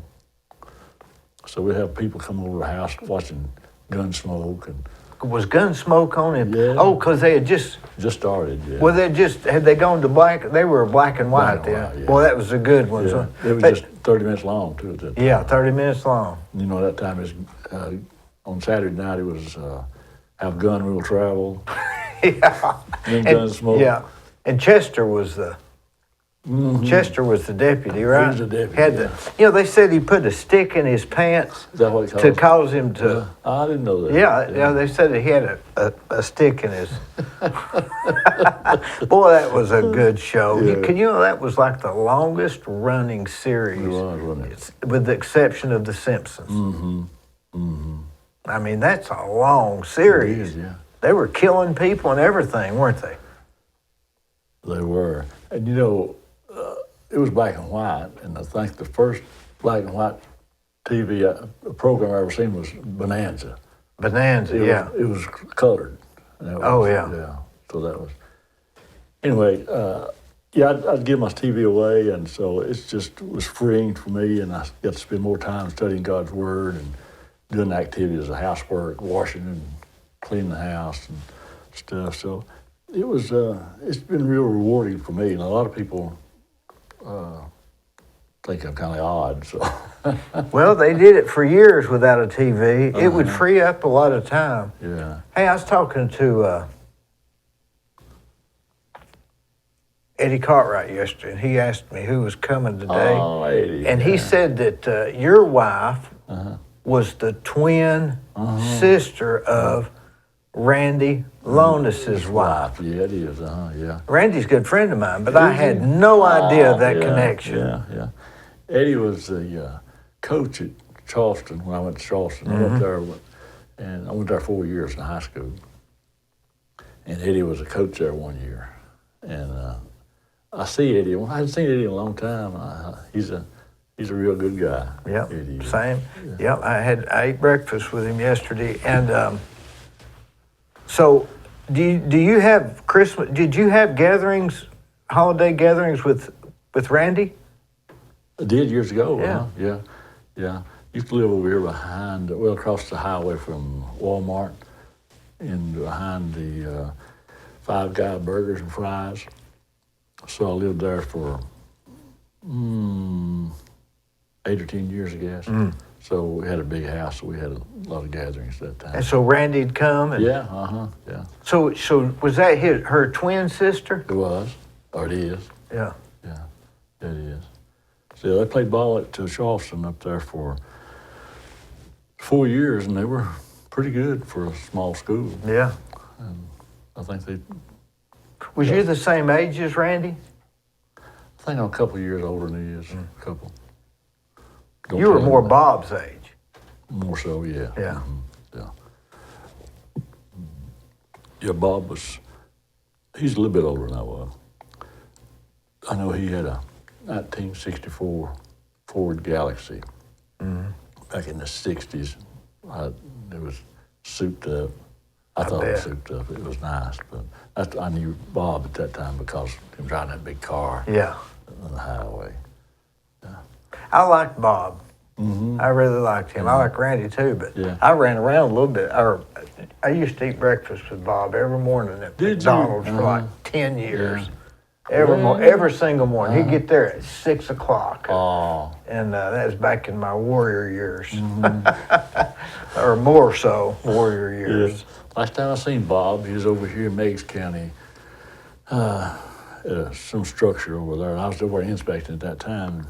So we have people come over to the house watching Gunsmoke, and Was Gunsmoke on it? Yeah. Oh, because they had just, started. Yeah. well, had they gone to black? They were black and white Black and then. white, yeah. Boy, that was a good one. Yeah. So, It was but- just 30 minutes long too. At that time. yeah, 30 minutes long. You know, that time is on Saturday night. It was Have Gun Will Travel. Yeah. Then And- Gunsmoke. Yeah, and Chester was the deputy, right? was the deputy, Had yeah. the, they said he put a stick in his pants Is that what it to called? cause him to. I didn't know that. Yeah, they said that he had a stick in his. Boy, that was a good show. Yeah. That was like the longest running series, It was, wasn't it? with the exception of The Simpsons. I mean, that's a long It series. is, yeah. They were killing people and everything, weren't they? They were. And it was black and white, and I think the first black and white TV program I ever seen was Bonanza. Bonanza, yeah. It was colored. And that Oh, was- yeah. Yeah. So that was. Anyway, I'd give my TV away, and so it was freeing for me, and I got to spend more time studying God's Word and doing activities of housework, washing and cleaning the house and stuff. So it was. It's been real rewarding for me, and a lot of people think I'm kind of odd. So Well, they did it for years without a TV. It would free up a lot of time. yeah. Hey, I was talking to Eddie Cartwright yesterday, and he asked me who was coming today. Oh, Eddie. And he said that your wife was the twin sister of Randy Lonus's wife. Yeah, it is. Yeah. Randy's a good friend of mine, but I had no idea of that Yeah, connection. Yeah. Eddie was the coach at Charleston when I went to Charleston. I went there, and I went there 4 years in high school. And Eddie was a coach there 1 year. And I see Eddie. I haven't seen Eddie in a long time. He's a real good guy. Yep, Eddie. same. Yep, I ate breakfast with him yesterday, and so do you have Christmas? Did you have holiday gatherings with Randy? I did years ago. Yeah. Yeah. Used to live over here across the highway from Walmart, and behind the Five Guy Burgers and Fries. So I lived there for 8 or 10 years, I guess. So we had a big house, so we had a lot of gatherings at that time. And so Randy'd come. And Yeah. So was that her twin sister? It was, or it is. Yeah. Yeah, it is. So they played ball at Charleston up there for 4 years, and they were pretty good for a small school. Yeah. I think Was you the same age as Randy? I'm a couple of years older than he is. A couple. Don't You were tell him more that. Bob's age. More so, yeah. Yeah. Yeah. Yeah, Bob he's a little bit older than I was. I know he had a 1964 Ford Galaxy back in the 60s. It was souped up. I thought it was bet. souped up. It was nice, but I knew Bob at that time because he was driving that big car Yeah. on the highway. I liked Bob. I really liked him. I like Randy too, but Yeah. I ran around a little bit. I used to eat breakfast with Bob every morning at Did you? McDonald's for like 10 years. Yeah. Every single morning. He'd get there at 6 o'clock. Oh, And that was back in my warrior years. Or more so, warrior years. yes. Last time I seen Bob, he was over here in Meigs County, some structure over there. And I was over inspecting at that time.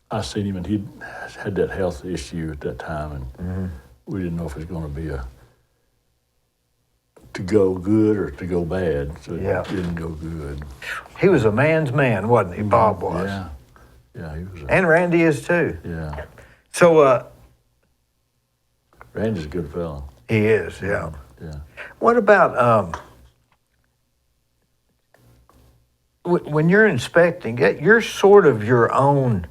I seen him, and he had that health issue at that time, and we didn't know if it was going to be to go good or to go bad. So Yeah. it didn't go good. He was a man's man, wasn't he? Bob was. Yeah, he was. And Randy is too. Yeah. So Randy's a good fellow. He is, yeah. Yeah. What about when you're inspecting, you're sort of your own.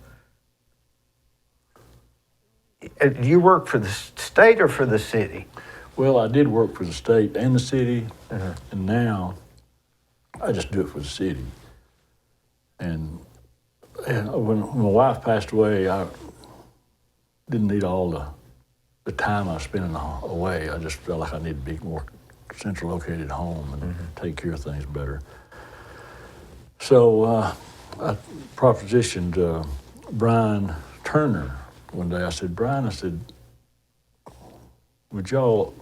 Do you work for the state or for the city? Well, I did work for the state and the city, and now I just do it for the city. And when my wife passed away, I didn't need all the time I was spending away. I just felt like I needed to be more central located home and take care of things better. So I propositioned Brian Turner one day. I said, Brian, would y'all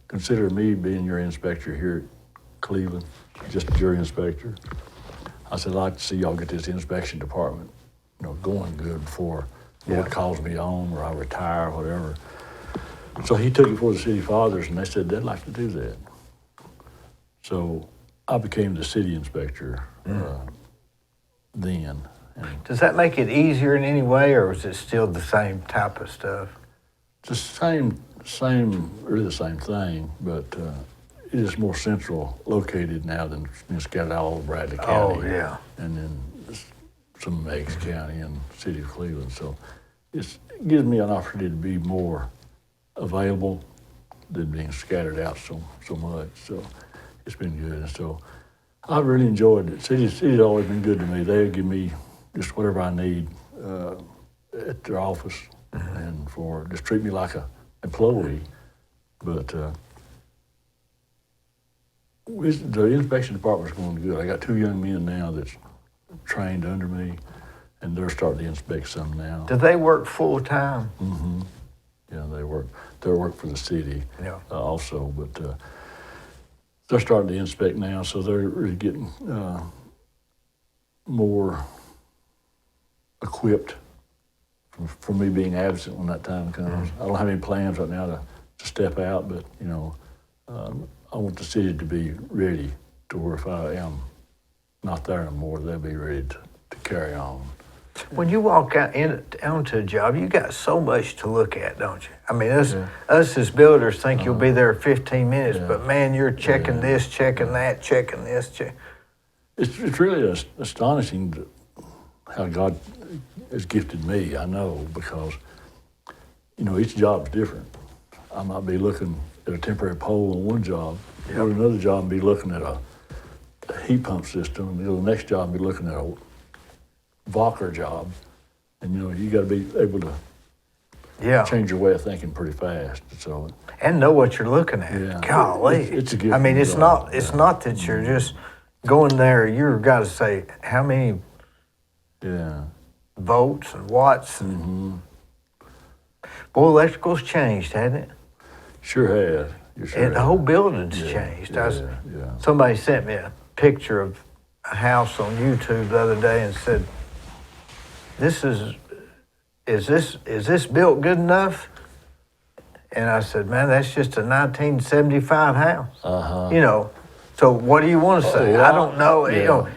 consider me being your inspector here at Cleveland, just a jury inspector? I said, I'd like to see y'all get this inspection department, going good before the Lord calls me on or I retire or whatever. So he took it for the city fathers, and they said they'd like to do that. So I became the city inspector then. And Does that make it easier in any way, or is it still the same type of stuff? the really the same thing, but it is more central located now than scattered all over Bradley County. Oh, yeah. And then some Meigs County and City of Cleveland. So it gives me an opportunity to be more available than being scattered out so much. So it's been good. And so I've really enjoyed it. City's always been good to me. They give me just whatever I need at their office and just treat me like an employee. But the inspection department's going good. I got 2 young men now that's trained under me, and they're starting to inspect some now. Do they work full time? Mm-hmm. Yeah, they work for the city also, but they're starting to inspect now, so they're really getting more equipped for me being absent when that time comes. I don't have any plans right now to step out, but I want the city to be ready to where if I am not there anymore, they'll be ready to carry on. When you walk onto a job, you got so much to look at, don't you? I mean, us as builders think you'll be there 15 minutes, but man, you're checking this, checking that, checking this. It's really astonishing how God has gifted me, I know, because, each job's different. I might be looking at a temporary pole on one job, or another job and be looking at a heat pump system, and the next job be looking at a Bowater job, and you got to be able to change your way of thinking pretty fast. So and know what you're looking at. Yeah. Golly, it's a gift. I mean, it's not that you're just going there. You've got to say how many volts and watts. And boy, electrical's changed, hasn't it? Sure has. And the whole building's changed. Somebody sent me a picture of a house on YouTube the other day and said, is this built good enough? And I said, man, that's just a 1975 house. So what do you want to say? I don't know.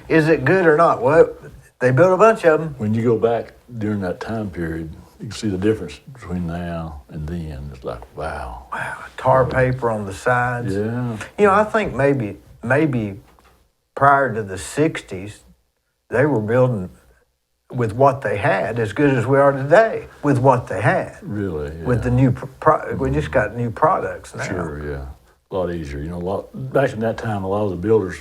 Is it good or not? Well, they built a bunch of them. When you go back during that time period, you can see the difference between now and then. It's like, wow. Tar paper on the sides. Yeah. I think maybe prior to the 60s, they were building with what they had as good as we are today with what they had. Really? Yeah. With the new, we just got new products now. Sure, yeah. A lot easier. Back in that time, a lot of the builders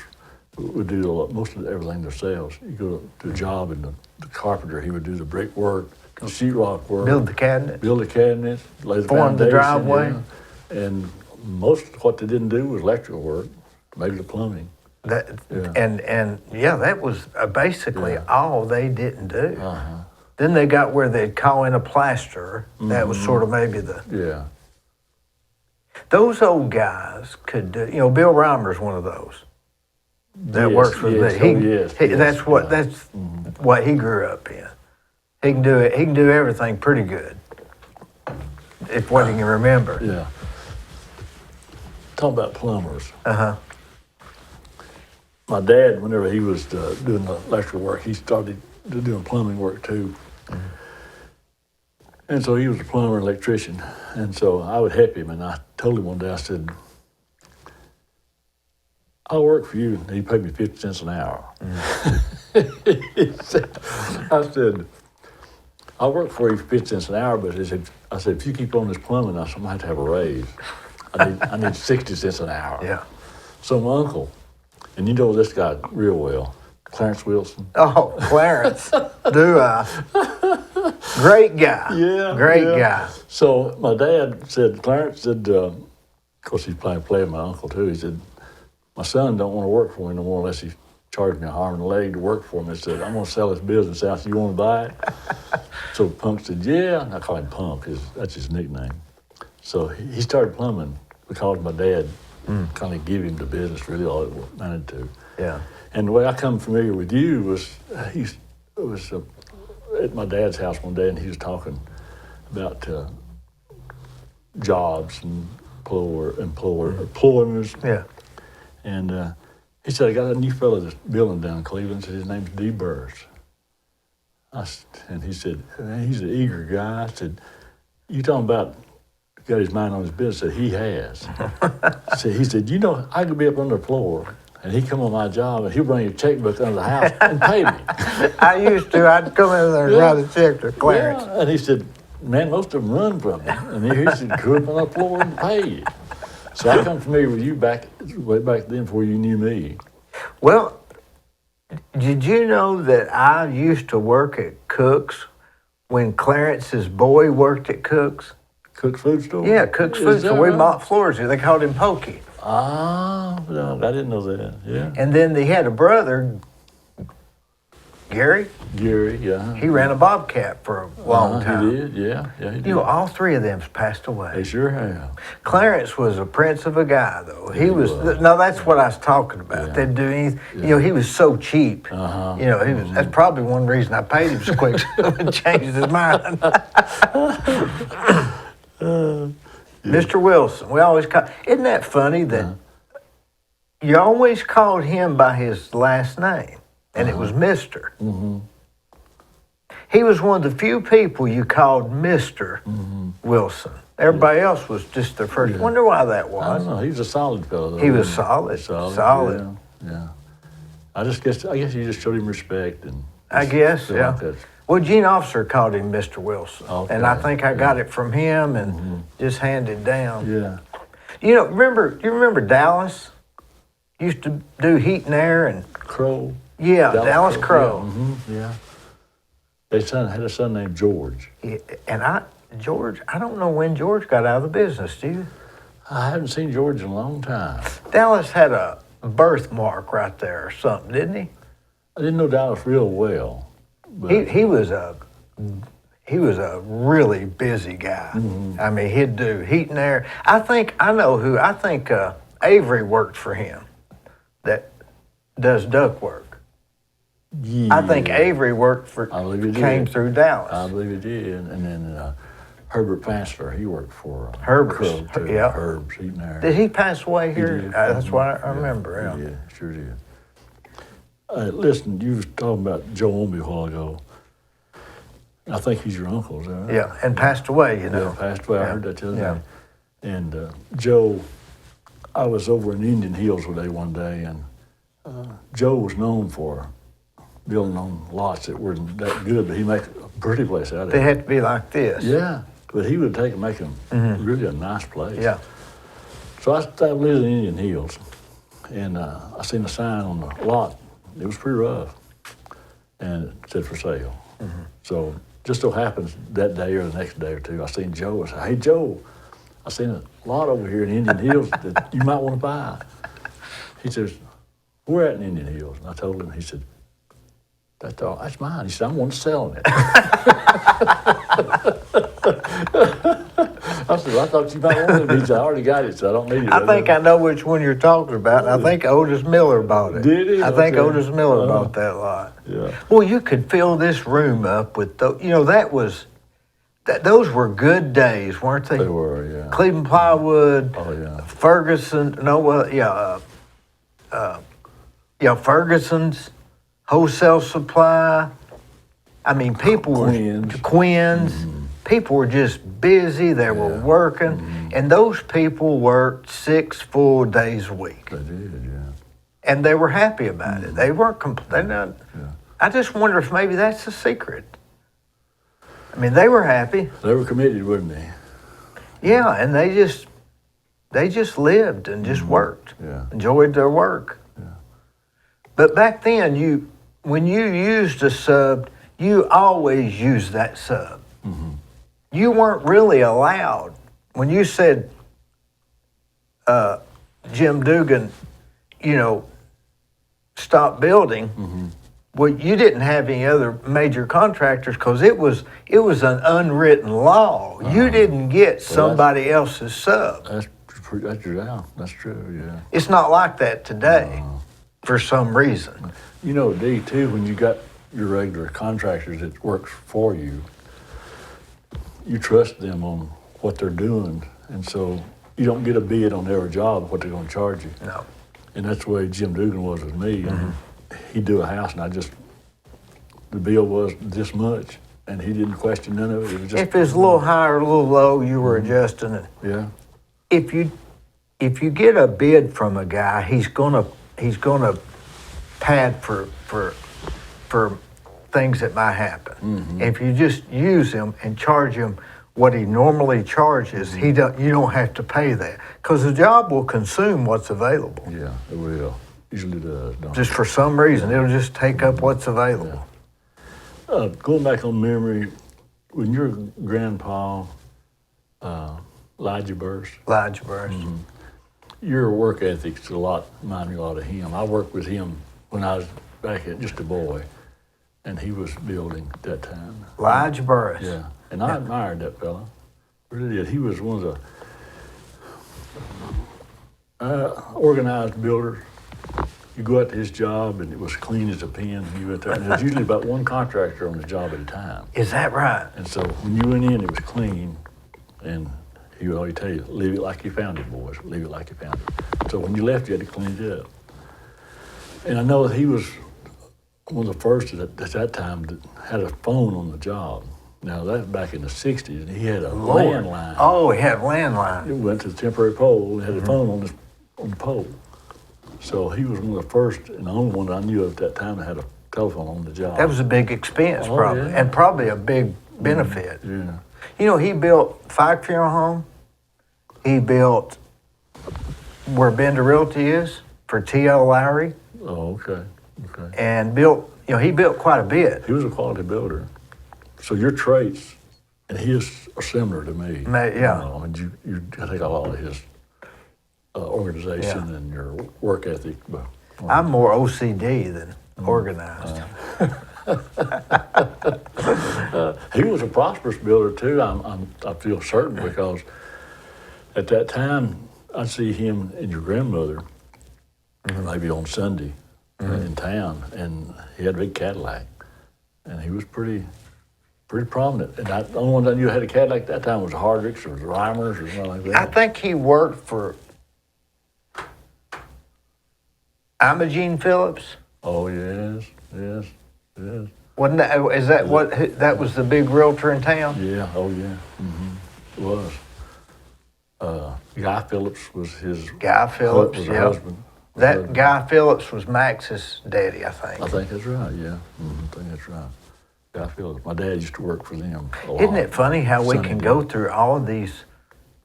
would do most of everything themselves. You go to a job and the carpenter, he would do the brick work, the sheetrock work. Build the cabinets. Lay the form the driveway. And most of what they didn't do was electrical work, maybe the plumbing. That was basically all they didn't do. Then they got where they'd call in a plasterer. That was sort of maybe those old guys could do. Bill Reimer's one of those that works with me. That's what he grew up in. He can do it. He can do everything pretty good, if what he can remember. Yeah. Talk about plumbers. My dad, whenever he was doing the electrical work, he started doing plumbing work too. And so he was a plumber and electrician. And so I would help him. And I told him one day, I said, I'll work for you. And he paid me 50 cents an hour. I said, I'll work for you for 50 cents an hour, but I said, if you keep on this plumbing, I'm going to have to have a raise. I need 60 cents an hour. Yeah. So my uncle, and you know this guy real well, Clarence Wilson. Oh, Clarence. Do I? Great guy. Yeah. Great yeah. guy. So my dad said, Clarence said, of course he's playing my uncle too, he said, my son don't want to work for me no more unless he charged me a arm and a leg to work for him. He said, I'm going to sell his business out. You want to buy it? So Punk said, yeah. And I call him Punk. That's his nickname. So he started plumbing because my dad kind of gave him the business, really all it wanted to. Yeah. And the way I come familiar with you was at my dad's house one day, and he was talking about jobs and employers. Yeah. And he said, I got a new fellow that's building down in Cleveland. Said his name's Dee Burris. And he said, man, he's an eager guy. I said, you talking about got his mind on his business? That he has. So he said, you know, I could be up on the floor, and he'd come on my job, and he'll bring a checkbook under the house and pay me. I used to. I'd come in there and write a check to Clarence. Yeah. And he said, man, most of them run from him. And he said, go up on the floor and pay you. So I come familiar with you way back then before you knew me. Well, did you know that I used to work at Cook's when Clarence's boy worked at Cook's? Cook's Food Store? Yeah, Cook's Food Store. We mopped floors here. They called him Pokey. Ah, no, I didn't know that. Yeah. And then they had a brother, Gary. Gary, yeah. He ran a Bobcat for a long time. He did, yeah. Yeah, he did. You know, all three of them's passed away. They sure have. Clarence was a prince of a guy, though. He was. No, that's what I was talking about. Yeah. They'd do anything. You know, he was so cheap. Uh-huh. You know, he was. That's probably one reason I paid him so quick. It changed his mind. Mr. Wilson. We always call. Isn't that funny that you always called him by his last name, and it was Mister. Mm-hmm. He was one of the few people you called Mr. Wilson. Everybody else was just their first. Yeah. Wonder why that I was. don't know. He was a solid fellow, though. He was solid. Solid. Yeah. I guess you just showed him respect and. I guess, yeah. Like that. Well, Gene Officer called him Mr. Wilson, Okay. and I think I got it from him and just handed down. Yeah. You know, you remember Dallas? Used to do heat and air and Crow. yeah, Dallas Crow. Yeah. Yeah. They had a son named George. Yeah, and George, I don't know when George got out of the business, do you? I haven't seen George in a long time. Dallas had a birthmark right there or something, didn't he? I didn't know Dallas real well. But He was a really busy guy. I mean, he'd do heat and air. I think Avery worked for him that does duct work. yeah, I think Avery I believe he came did. through Dallas. I believe he did. And then Herbert Fansler, he worked for Herbert's, Crow, too. yeah. Herb's Heat and Air. Did he pass away here? did. That's what I remember. He Yeah. did, sure did. Listen, you was talking about Joe Omby a while ago. I think he's your uncle, is that right? Yeah, and passed away, you know. Yeah, passed away. I Yeah. heard that the other Yeah. day. And Joe, I was over in Indian Hills one day, and Joe was known for building on lots that weren't that good, but he made a pretty place out of They it. had to be like this. Yeah, but he would take and make them really a nice place. Yeah. So I lived in Indian Hills, and I seen a sign on the lot. It was pretty rough, and it said for sale. So just so happens that day or the next day or two, I seen Joe. I said, "Hey Joe, I seen a lot over here in Indian Hills that you might want to buy." He says, "We're at in Indian Hills," and I told him. He said, "That's mine." He said, "I'm one selling it." I said, "Well, I thought you might want it." He said, "I already got it, so I don't need it." I think I know which one you're talking about. And I think Otis Miller bought it. Did he? I think Okay. Otis Miller bought that lot. Yeah. Well, you could fill this room up with those. You know, those were good days, weren't they? They were, yeah. Cleveland Plywood, Oh, yeah. Ferguson. Ferguson's Wholesale Supply. I mean, people Quinn's. were Quinn's. people were just busy. They were working, and those people worked 6 full days a week. They did, yeah. And they were happy about it. They weren't complaining. I just wonder if maybe that's the secret. I mean, they were happy. They were committed, weren't they? Yeah, and they just lived and just worked. Yeah. Enjoyed their work. Yeah. But back then, when you used a sub, you always used that sub. You weren't really allowed. When you said Jim Dugan, stop building, well, you didn't have any other major contractors because it was an unwritten law. You didn't get somebody else's sub. That's true. That's true, yeah. It's not like that today for some reason. You know, Dee, too, when you got your regular contractors that works for you, you trust them on what they're doing. And so you don't get a bid on every job what they're going to charge you. No. And that's the way Jim Dugan was with me. He'd do a house, and the bill was this much, and he didn't question none of it. It was just, If it's a little high or a little low, you were adjusting it. yeah, If you get a bid from a guy, he's gonna pad for things that might happen. If you just use him and charge him what he normally charges, you don't have to pay that because the job will consume what's available. yeah, it will. Usually does, don't Just for some reason, it'll just take up what's available. Going back on memory, when your grandpa, Elijah Burris, your work ethic's remind me a lot of him. I worked with him when I was back at just a boy, and he was building at that time. Elijah Burris. Yeah, and I admired that fella. Really did. He was one of the organized builders. You go out to his job, and it was clean as a pin. You went there, and there was usually about one contractor on the job at a time. Is that right? And so when you went in, it was clean, and he would always tell you, leave it like you found it, boys. Leave it like you found it. So when you left, you had to clean it up. And I know that he was one of the first at that time that had a phone on the job. Now, that was back in the 60s, and he had a landline. Oh, he had a landline. It went to the temporary pole and had a phone on the pole. So he was one of the first and the only one that I knew of at that time that had a telephone on the job. That was a big expense, probably, yeah. and probably a big benefit. Yeah. He built Fike Funeral Home. He built where Bender Realty is for T.L. Lowry, Oh, okay. and he built quite a bit. He was a quality builder. So your traits and his are similar to me. Yeah. And you I think a lot of his organization and your work ethic. But, I'm more OCD than organized. he was a prosperous builder too. I feel certain because at that time I'd see him and your grandmother maybe on Sunday in town, and he had a big Cadillac, and he was pretty prominent. And the only ones I knew had a Cadillac at that time was Hardricks or Reimers or something like that. I think he worked for Imogene Phillips. Oh yes. Wasn't that? Is that what? That was the big realtor in town. Yeah. Oh yeah. It was. Guy Phillips was his. Guy Phillips. Was Yeah. husband. That Guy Phillips was Max's daddy, I think. I think that's right. Yeah. I think that's right. Guy Phillips. My dad used to work for them a lot. Isn't it funny how we Sonny can did. go through all of these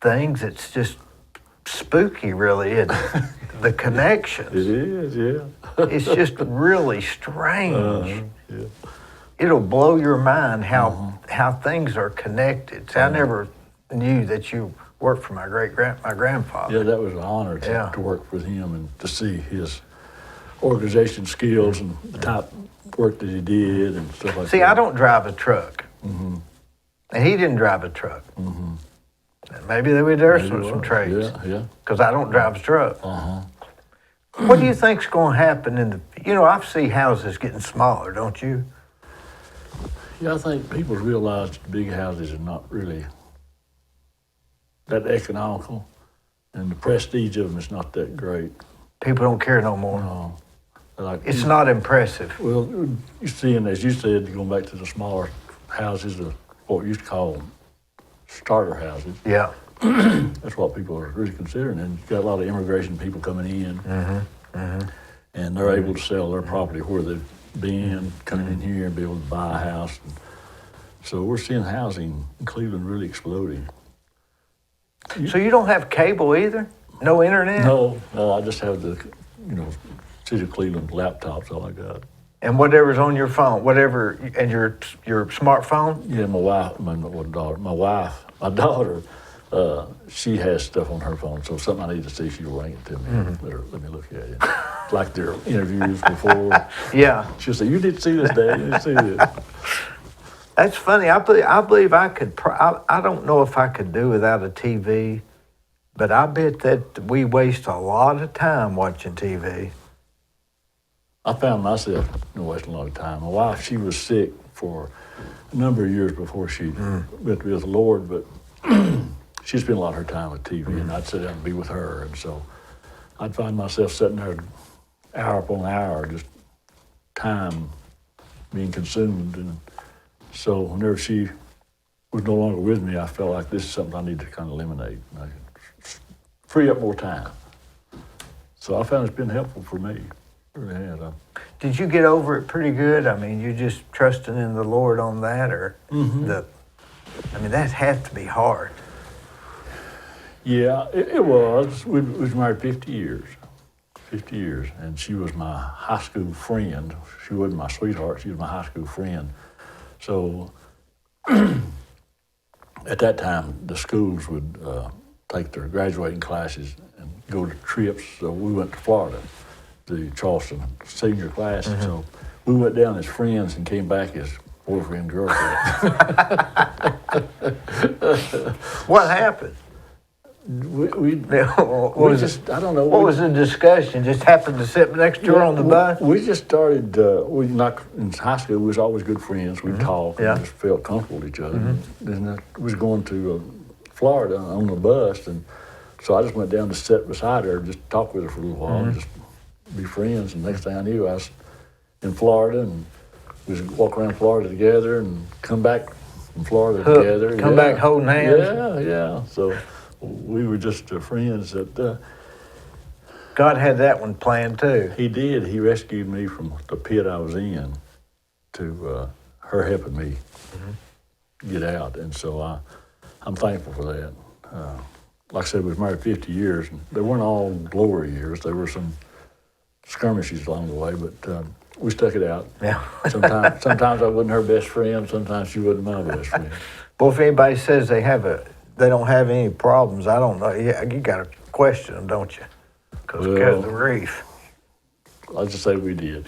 things? It's just spooky, really, isn't it? The connections. It is, yeah. It's just really strange. Yeah. It'll blow your mind how things are connected. See, I never knew that you worked for my grandfather. Yeah, that was an honor Yeah. to work with him and to see his organization skills and the type of work that he did and stuff like that. See, I don't drive a truck, and he didn't drive a truck. Maybe there Maybe some was. trades, Yeah. because I don't drive a truck. What do you think's going to happen in the? I see houses getting smaller, don't you? Yeah, I think people realize that big houses are not really that economical, and the prestige of them is not that great. People don't care no more. Like It's not impressive. Well, you see, and as you said, going back to the smaller houses, what we used to call starter houses. Yeah. That's what people are really considering. And you've got a lot of immigration people coming in, and they're able to sell their property where they've been, coming in here and be able to buy a house. So we're seeing housing in Cleveland really exploding. So you don't have cable either? No internet? No, I just have the, City of Cleveland laptops, all I got. And whatever's on your phone, whatever, and your smartphone? Yeah, my daughter, she has stuff on her phone, so something I need to see, she'll ring it to me. Let me look at it. Like their interviews before. Yeah. She'll say, "You did see this, Dad, you did see this." That's funny. I believe I could, I don't know if I could do without a TV, but I bet that we waste a lot of time watching TV. I found myself wasting a lot of time. My wife, she was sick for a number of years before she went to be with the Lord, but she spent a lot of her time with TV, and I'd sit down and be with her, and so I'd find myself sitting there hour upon hour, just time being consumed, and so whenever she was no longer with me, I felt like this is something I need to kind of eliminate. I could free up more time. So I found it's been helpful for me. It really has. Did you get over it pretty good? I mean, you just trusting in the Lord on that, or that has to be hard. Yeah, it was. We was married 50 years. 50 years, and she was my high school friend. She wasn't my sweetheart, she was my high school friend. So at that time, the schools would take their graduating classes and go to trips. So we went to Florida, the Charleston senior class. And so we went down as friends and came back as boyfriend, girlfriend. What happened? We just, I don't know. What was the discussion? Just happened to sit next to her on the bus? We just started, in high school, we was always good friends. We'd talk and just felt comfortable with each other. Then we was going to Florida on a bus, and so I just went down to sit beside her, just talk with her for a little while, and just be friends. And next thing I knew, I was in Florida, and we was walk around Florida together and come back from Florida together. Come back holding hands? Yeah. So we were just friends that... God had that one planned too. He did. He rescued me from the pit I was in to her helping me get out. And so I'm thankful for that. Like I said, we was married 50 years. And they weren't all glory years. There were some skirmishes along the way, but we stuck it out. Yeah. Sometimes I wasn't her best friend. Sometimes she wasn't my best friend. Well, if anybody says they don't have any problems, I don't know. Yeah, you got to question them, don't you? Because of the reef. I'll just say we did.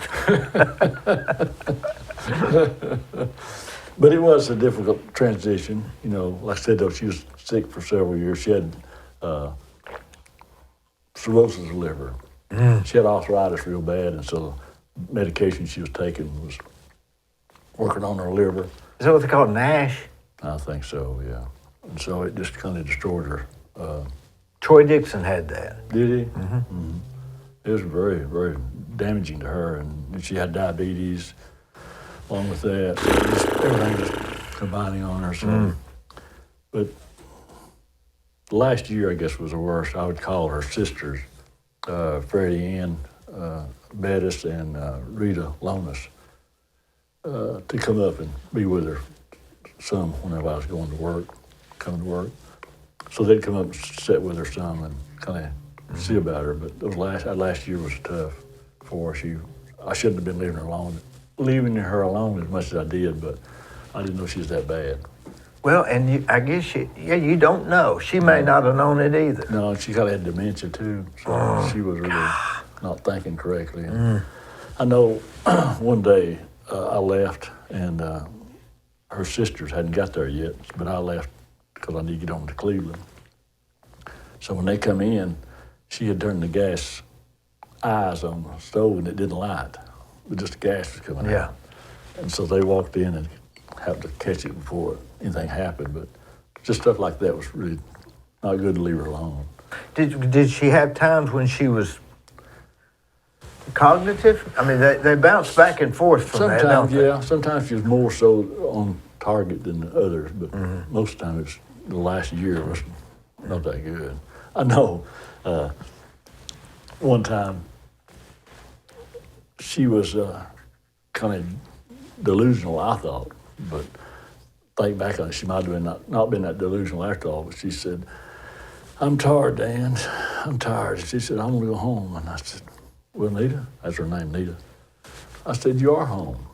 But it was a difficult transition. Like I said, though, she was sick for several years. She had cirrhosis of the liver. She had arthritis real bad, and so the medication she was taking was working on her liver. Is that what they call NASH? I think so, yeah. And so it just kind of destroyed her. Troy Dixon had that. Did he? It was very, very damaging to her, and she had diabetes along with that. Everything just combining on her. So, but last year, I guess, was the worst. I would call her sisters, Freddie Ann Bettis and Rita Lonis, to come up and be with her some whenever I was going to work, come to work. So they'd come up and sit with her some and kind of see about her. But last year was tough for her. I shouldn't have been leaving her alone as much as I did, but I didn't know she was that bad. Well, and I guess you don't know. She may not have known it either. No, she kind of had dementia too, so she was really not thinking correctly. And I know one day I left, and her sisters hadn't got there yet, but I left because I need to get on to Cleveland. So when they come in, she had turned the gas eyes on the stove and it didn't light, but just the gas was coming out. And so they walked in and happened to catch it before anything happened, but just stuff like that was really not good to leave her alone. Did she have times when she was cognitive? I mean, they bounce back and forth from that, don't they? Yeah. Sometimes she was more so on target than the others, but most of the time the last year was not that good. I know one time she was kind of delusional, I thought, but think back on it, she might have been not been that delusional after all, but she said, "I'm tired, Dan. I'm tired." She said, "I want to go home." And I said, "Well, Nita," that's her name, Nita. I said, "You are home."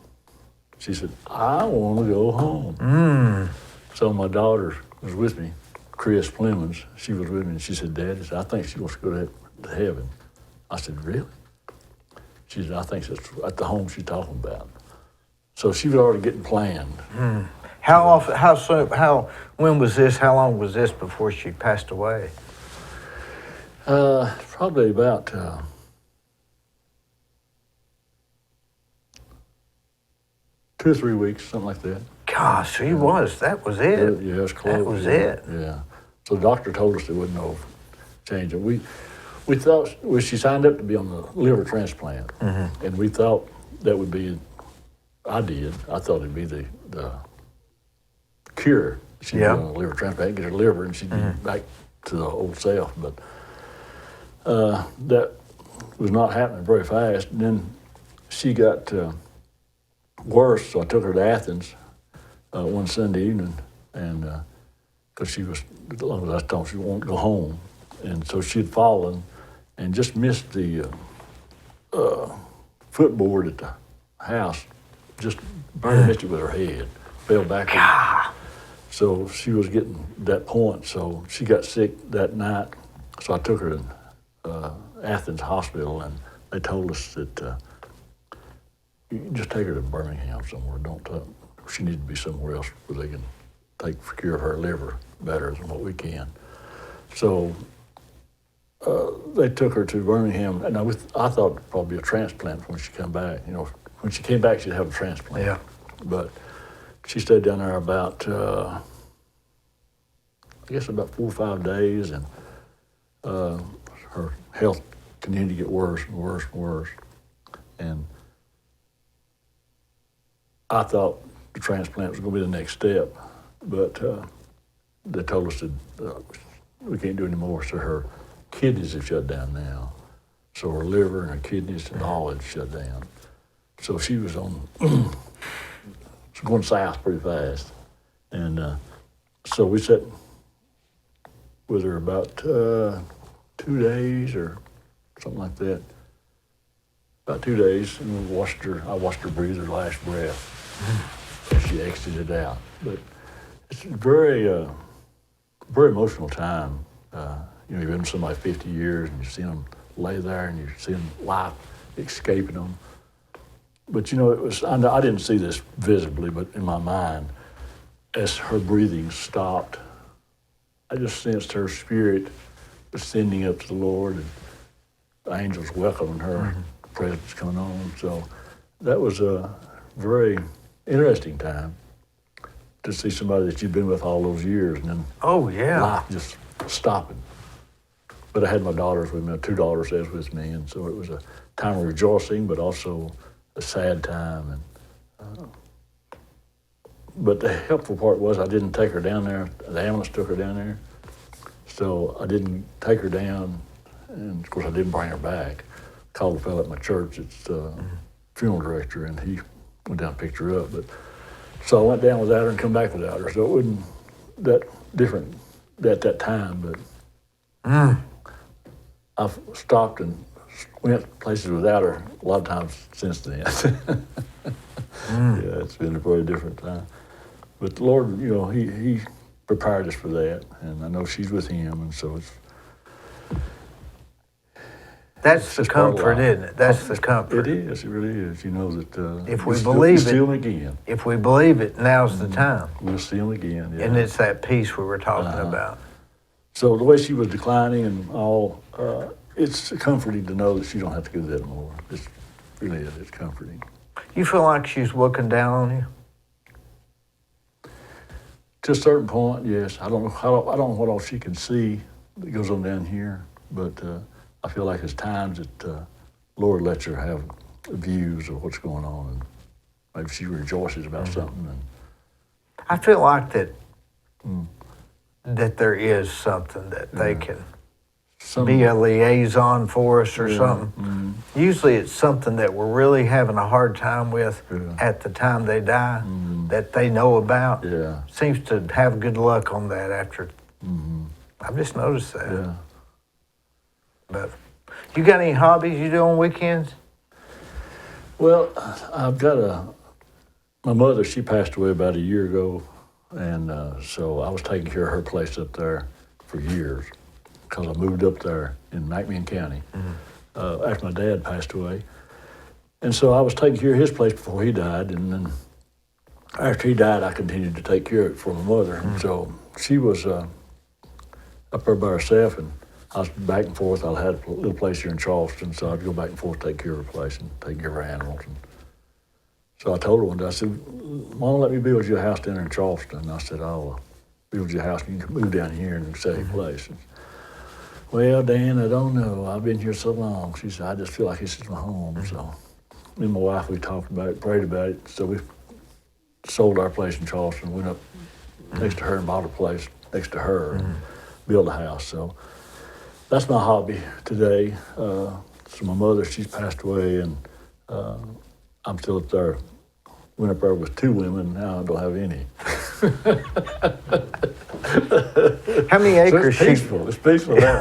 She said, "I want to go home." So my daughter was with me, Chris Flemons. She was with me, and she said, "Dad," I think she wants to go to heaven. I said, "Really?" She said, "I think that's at the home she's talking about." So she was already getting planned. How often? How soon? When was this? How long was this before she passed away? Probably about 2 or 3 weeks, something like that. Gosh, he was. That was it. Yeah, it was close. That was it. Yeah. So the doctor told us there wasn't no change. And we thought, well, she signed up to be on the liver transplant, and we thought that would be. I thought it'd be the cure. She'd be on a liver transplant, get her liver, and she'd be back to the old self. But that was not happening very fast. And then she got worse, so I took her to Athens one Sunday evening, and because she was, as long as I told her she won't go home, and so she'd fallen and just missed the footboard at the house, just barely missed it with her head, fell backwards. So she was getting that point, so she got sick that night, so I took her to Athens Hospital, and they told us that you can just take her to Birmingham somewhere. She needs to be somewhere else where they can take care of her liver better than what we can. So they took her to Birmingham, and I thought it'd probably be a transplant when she come back. You know, when she came back, she'd have a transplant. Yeah. But she stayed down there about, I guess about 4 or 5 days, and her health continued to get worse and worse and worse. And I thought the transplant was going to be the next step, but they told us that we can't do any more. So her kidneys have shut down now. So her liver and her kidneys and all had shut down. So she was on, it's going south pretty fast. And so we sat with her about 2 days or something like that. About 2 days, and I watched her breathe her last breath. And she exited out. But it's a very, very emotional time. You've been with somebody 50 years, and you've seen them lay there, and you've seen life escaping them. But it was, I didn't see this visibly, but in my mind, as her breathing stopped, I just sensed her spirit ascending up to the Lord, and the angels welcoming her, presence coming on. So that was a very interesting time to see somebody that you've been with all those years, and then life just stopping. But I had my daughters with me, 2 daughters that was with me, and so it was a time of rejoicing, but also a sad time. And but the helpful part was I didn't take her down there. The ambulance took her down there, so I didn't take her down, and of course I didn't bring her back. Called a fellow at my church, it's funeral director, and he went down and picked her up. But so I went down without her and come back without her. So it wasn't that different at that time. But I've stopped and went places without her a lot of times since then. Yeah, it's been a very different time. But the Lord, He prepared us for that, and I know she's with Him, and so it's. That's the comfort, isn't it? That's the comfort. It is. It really is. You know that if we believe we'll see Him again. If we believe it, now's the time. We'll see Him again. Yeah. And it's that peace we were talking about. So the way she was declining and all, it's comforting to know that she don't have to go through that anymore. It's really is. It's comforting. You feel like she's looking down on you? To a certain point, yes. I don't know what all she can see that goes on down here, but I feel like there's times that Lord lets her have views of what's going on, and maybe she rejoices about something. And I feel like that that there is something that they can Some, be a liaison for us or Yeah, something. Usually it's something that we're really having a hard time with Yeah. at the time they die that they know about. Yeah. Seems to have good luck on that after. I've just noticed that. Yeah. But you got any hobbies you do on weekends? Well, I've got my mother, she passed away about a year ago, and so I was taking care of her place up there for years because I moved up there in McMinn County after my dad passed away. And so I was taking care of his place before he died, and then after he died, I continued to take care of it for my mother. And so she was up there by herself, and I was back and forth. I had a little place here in Charleston, so I'd go back and forth, take care of her place and take care of her animals. And so I told her one day, I said, Mom, let me build you a house down there in Charleston. And I said, I'll build you a house and you can move down here and save your place. And, well, Dan, I don't know. I've been here so long. She said, I just feel like this is my home. So me and my wife, we talked about it, prayed about it. So we sold our place in Charleston, went up next to her and bought a place next to her and built a house. So that's my hobby today. So my mother, she's passed away, and I'm still up there. Went up there with 2 women, now I don't have any. How many acres? So it's peaceful. It's peaceful now.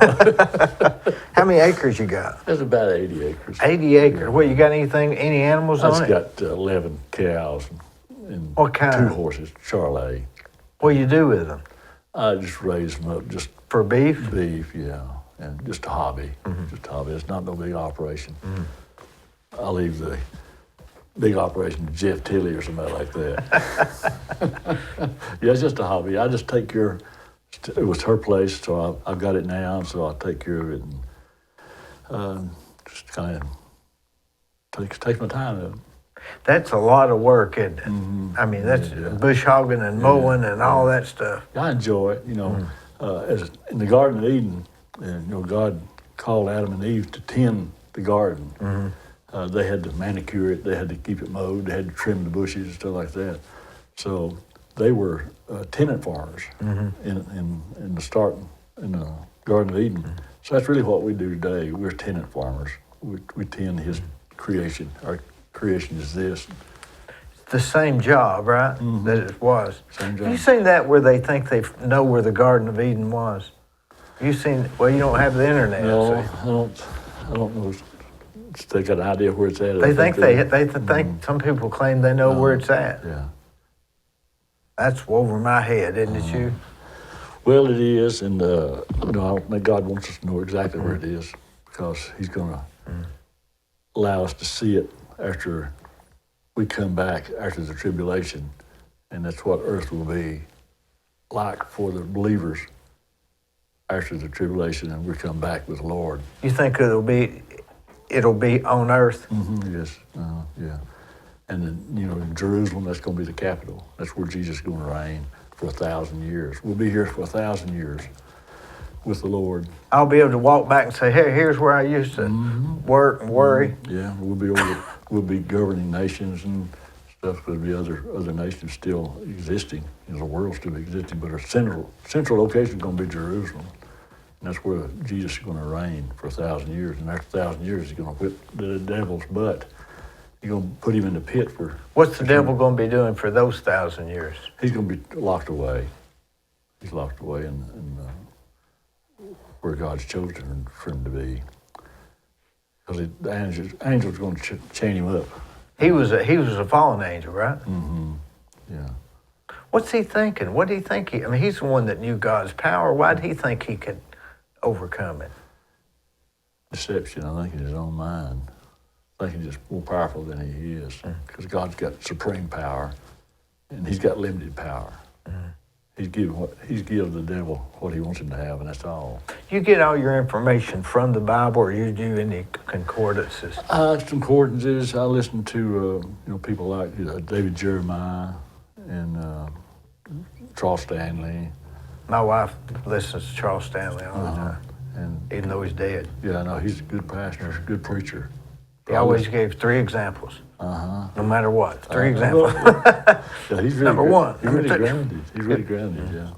How many acres you got? There's about 80 acres. 80 acres. Well, you got any animals on I've it? got 11 cows and What kind? 2 horses, Charlet. What do you do with them? I just raise them up, just For beef? beef, yeah, and just a hobby. Just a hobby. It's not no big operation. I leave the big operation to Jeff Tilley or somebody like that. Yeah, it's just a hobby. I just take care. It was her place, so I've got it now, so I take care of it, and just kind of take my time. That's a lot of work, isn't it? I mean, that's bush hogging and mowing and all that stuff. I enjoy it, you know. As in the Garden of Eden, and, you know, God called Adam and Eve to tend the garden. They had to manicure it, they had to keep it mowed, they had to trim the bushes and stuff like that. So they were tenant farmers in the start in the Garden of Eden. So that's really what we do today. We're tenant farmers. We tend His creation. Our creation is this. The same job, right? That it was. Same job. You seen that where they think they know where the Garden of Eden was? You seen? Well, you don't have the internet. No, So. I don't know. They got an idea where it's at. They think they think some people claim they know where it's at. Yeah. That's over my head, isn't it, you? Well, it is, and you know, I don't think God wants us to know exactly where it is, because He's going to allow us to see it after we come back after the tribulation, and that's what earth will be like for the believers after the tribulation, and we come back with the Lord. You think it'll be on earth? Yes, yeah. And then, you know, in Jerusalem, that's going to be the capital. That's where Jesus is going to reign for 1,000 years. We'll be here for 1,000 years with the Lord. I'll be able to walk back and say, hey, here's where I used to work and worry. Yeah, we'll be governing nations and stuff. There'll be other nations still existing. You know, the world's still existing, but our central location is going to be Jerusalem. And that's where Jesus is going to reign for 1,000 years. And after 1,000 years, He's going to whip the devil's butt. He's going to put him in the pit for... What's the devil going to be doing for those 1,000 years? He's going to be locked away. He's locked away in where God's chosen for him to be. Because the angel's going to chain him up. He was a fallen angel, right? Yeah. What's he thinking? What do you think I mean, he's the one that knew God's power. Why did he think he could overcome it? Deception, I think, in his own mind. I think he's just more powerful than he is. Because God's got supreme power, and He's got limited power. He's given the devil what He wants him to have, and that's all. You get all your information from the Bible, or you do any concordances? Concordances. I listen to people like David Jeremiah and Charles Stanley. My wife listens to Charles Stanley all the time, And even though he's dead. yeah, no, he's a good pastor, a good preacher. He always gave 3 examples, no matter what. 3 Well, examples. yeah, he's really Number one. He's really grounded. He's really grounded. Yeah.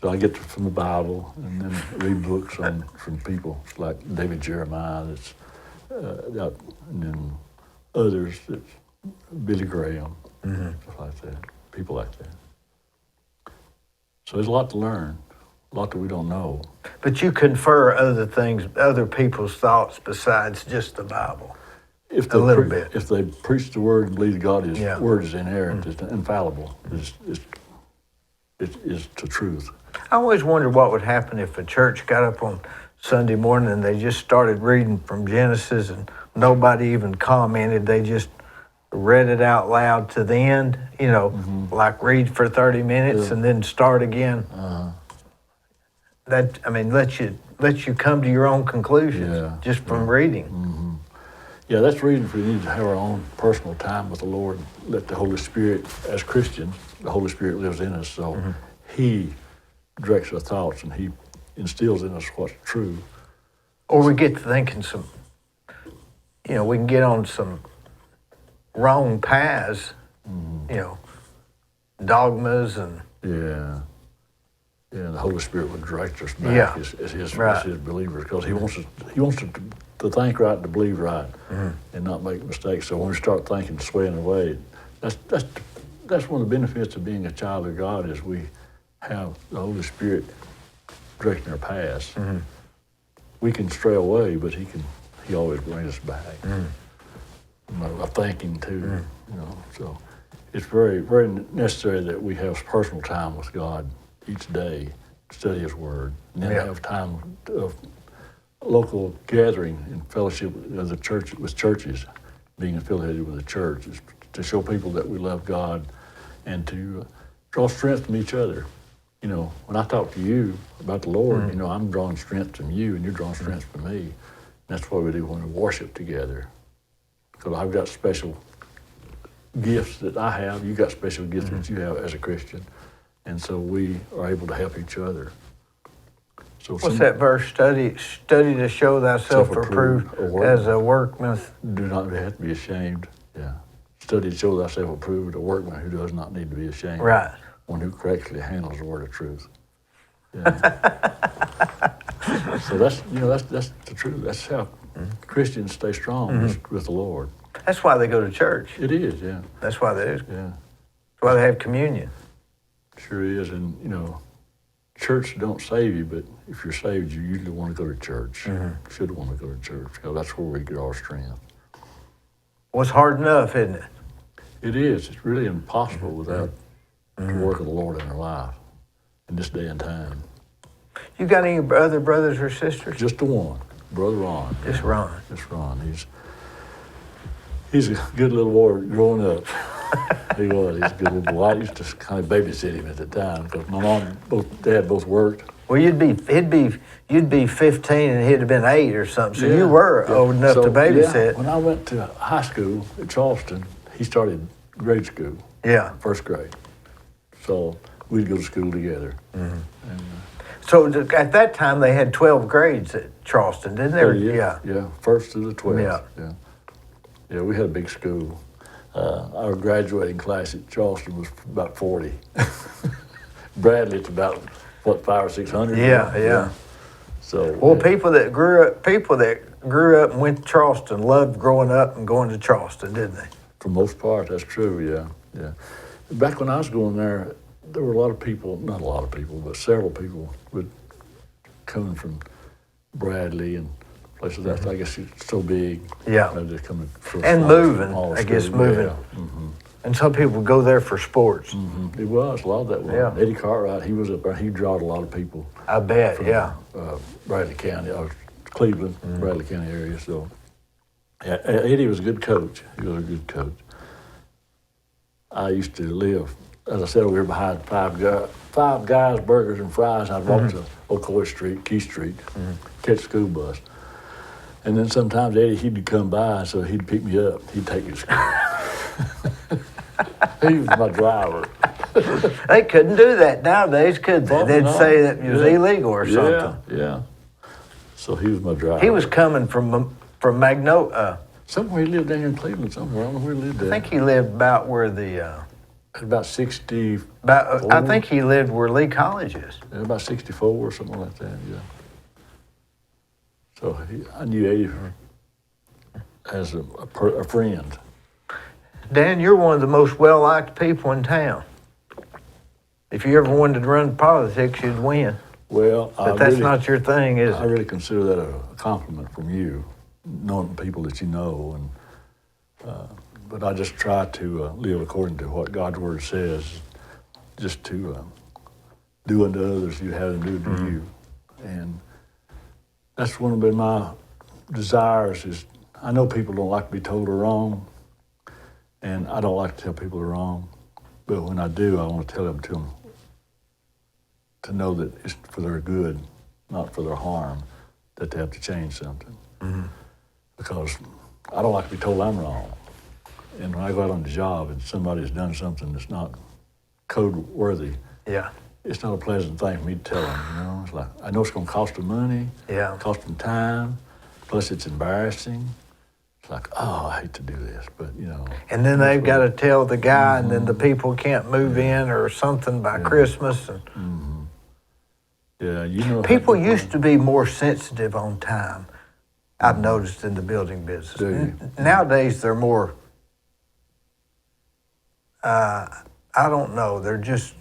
So I get from the Bible and then read books from people like David Jeremiah, that's and then others, that's Billy Graham, stuff like that, people like that. So there's a lot to learn, a lot that we don't know. But you confer other things, other people's thoughts besides just the Bible. If A little bit. If they preach the word and believe God, His Yeah. word is inerrant, it's infallible, it is the truth. I always wondered what would happen if a church got up on Sunday morning and they just started reading from Genesis and nobody even commented. They just read it out loud to the end, like read for 30 minutes and then start again. That, I mean, let you come to your own conclusions just from reading. Yeah, that's the reason we need to have our own personal time with the Lord. Let the Holy Spirit, as Christians, the Holy Spirit lives in us, so He directs our thoughts and He instills in us what's true. Or we get to thinking we can get on some wrong paths, dogmas and... Yeah, the Holy Spirit would direct us back as His believers, because He wants us to think right, to believe right, and not make mistakes. So when we start thinking, swaying away, that's one of the benefits of being a child of God, is we have the Holy Spirit directing our paths. We can stray away, but He always brings us back. Our thinking too, So it's very, very necessary that we have personal time with God each day, study His Word, and then have time of local gathering and fellowship as a church with churches, being affiliated with a church, is to show people that we love God and to draw strength from each other. When I talk to you about the Lord, I'm drawing strength from you and you're drawing strength from me. And that's what we do when we worship together. Because I've got special gifts that I have, you got special gifts that you have as a Christian. And so we are able to help each other. So What's that verse? Study to show thyself approved as a workman. Do not have to be ashamed. Yeah. Study to show thyself approved, a workman who does not need to be ashamed. Right. One who correctly handles the word of truth. Yeah. So that's the truth. That's how Christians stay strong with the Lord. That's why they go to church. It is, yeah. That's why they do. Yeah. That's why they have communion. Sure is, and church don't save you, but if you're saved, you usually want to go to church. Should want to go to church, because that's where we get our strength. Well, it's hard enough, isn't it? It is. It's really impossible without the work of the Lord in our life in this day and time. You got any other brothers or sisters? Just the one, Brother Ron. Just Ron. Just Ron. He's a good little boy growing up. He was. He's a good little boy. I used to kind of babysit him at the time because my mom, Dad both worked. Well, you'd be 15 and he'd have been 8 or something. So you were old enough to babysit. Yeah, when I went to high school at Charleston, he started grade school. Yeah. First grade. So we'd go to school together. So at that time they had 12 grades at Charleston, didn't they? Yeah. First through the 12th. Yeah. Yeah, we had a big school. Our graduating class at Charleston was about 40. Bradley, it's about, 500 or 600? Yeah. So well, people that grew up and went to Charleston loved growing up and going to Charleston, didn't they? For the most part, that's true, yeah. Back when I was going there were a lot of people, not a lot of people, but several people would come from Bradley and places that I guess it's so big. Yeah. They're coming and moving, I guess, moving. Yeah. And some people would go there for sports. It was, a lot of that was. Yeah. Eddie Cartwright, he was up there, he drawed a lot of people. I bet, from, Bradley County, or Cleveland, Bradley County area. So yeah, Eddie was a good coach. He was a good coach. I used to live, as I said, over here behind Five Guys Burgers and Fries. I'd walk to Ocoee Street, Key Street, catch the school bus. And then sometimes Eddie, he'd come by, so he'd pick me up. He'd take me to school. He was my driver. They couldn't do that nowadays, could they? Probably They'd not. say that it was illegal or something. Yeah. So he was my driver. He was coming from Magnolia. Somewhere he lived down here in Cleveland somewhere. I don't know where he lived at. I think he lived about where the About 60. I think he lived where Lee College is. About 64 or something like that. Yeah. So I knew Eddie as a friend. Dan, you're one of the most well-liked people in town. If you ever wanted to run politics, you'd win. Well, But that's not your thing, is I it? really consider that a compliment from you, knowing people that you know, and but I just try to live according to what God's word says, just to do unto others you have them do to you, and that's one of my desires. Is I know people don't like to be told they're wrong, and I don't like to tell people they're wrong, but when I do, I want to tell them to know that it's for their good, not for their harm, that they have to change something. Because I don't like to be told I'm wrong. And when I go out on the job and somebody's done something that's not code worthy, Yeah. it's not a pleasant thing for me to tell them, you know? It's like, I know it's gonna cost them money, Yeah. cost them time, plus it's embarrassing. It's like, oh, I hate to do this, but you know. And then they've got to tell the guy, and then the people can't move in or something by Christmas. And Yeah, you know. people used to be more sensitive on time, I've noticed, in the building business. Do you? Nowadays, they're more, I don't know, they're just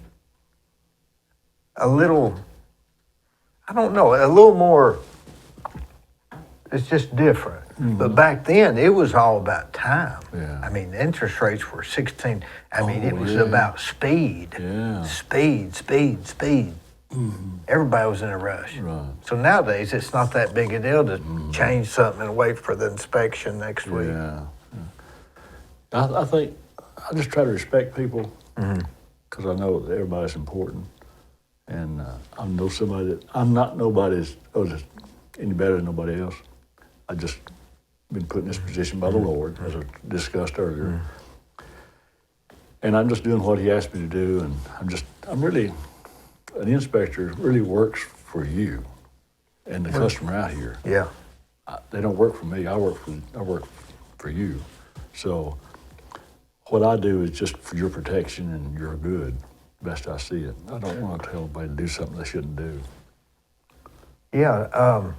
a little, I don't know, a little more, it's just different. But back then, it was all about time. Yeah. I mean, interest rates were 16. I mean, it was yeah. about speed. Yeah. Speed. Everybody was in a rush. Right. So nowadays, it's not that big a deal to change something and wait for the inspection next week. Yeah. I think I just try to respect people because I know that everybody's important, and I know somebody that I'm not nobody's any better than nobody else. I just been put in this position by the Lord, as I discussed earlier, and I'm just doing what He asked me to do, and I'm really an inspector really works for you and the customer out here. Yeah. They don't work for me. I work for you. So what I do is just for your protection and your good, best I see it. I don't want to tell anybody to do something they shouldn't do. Yeah.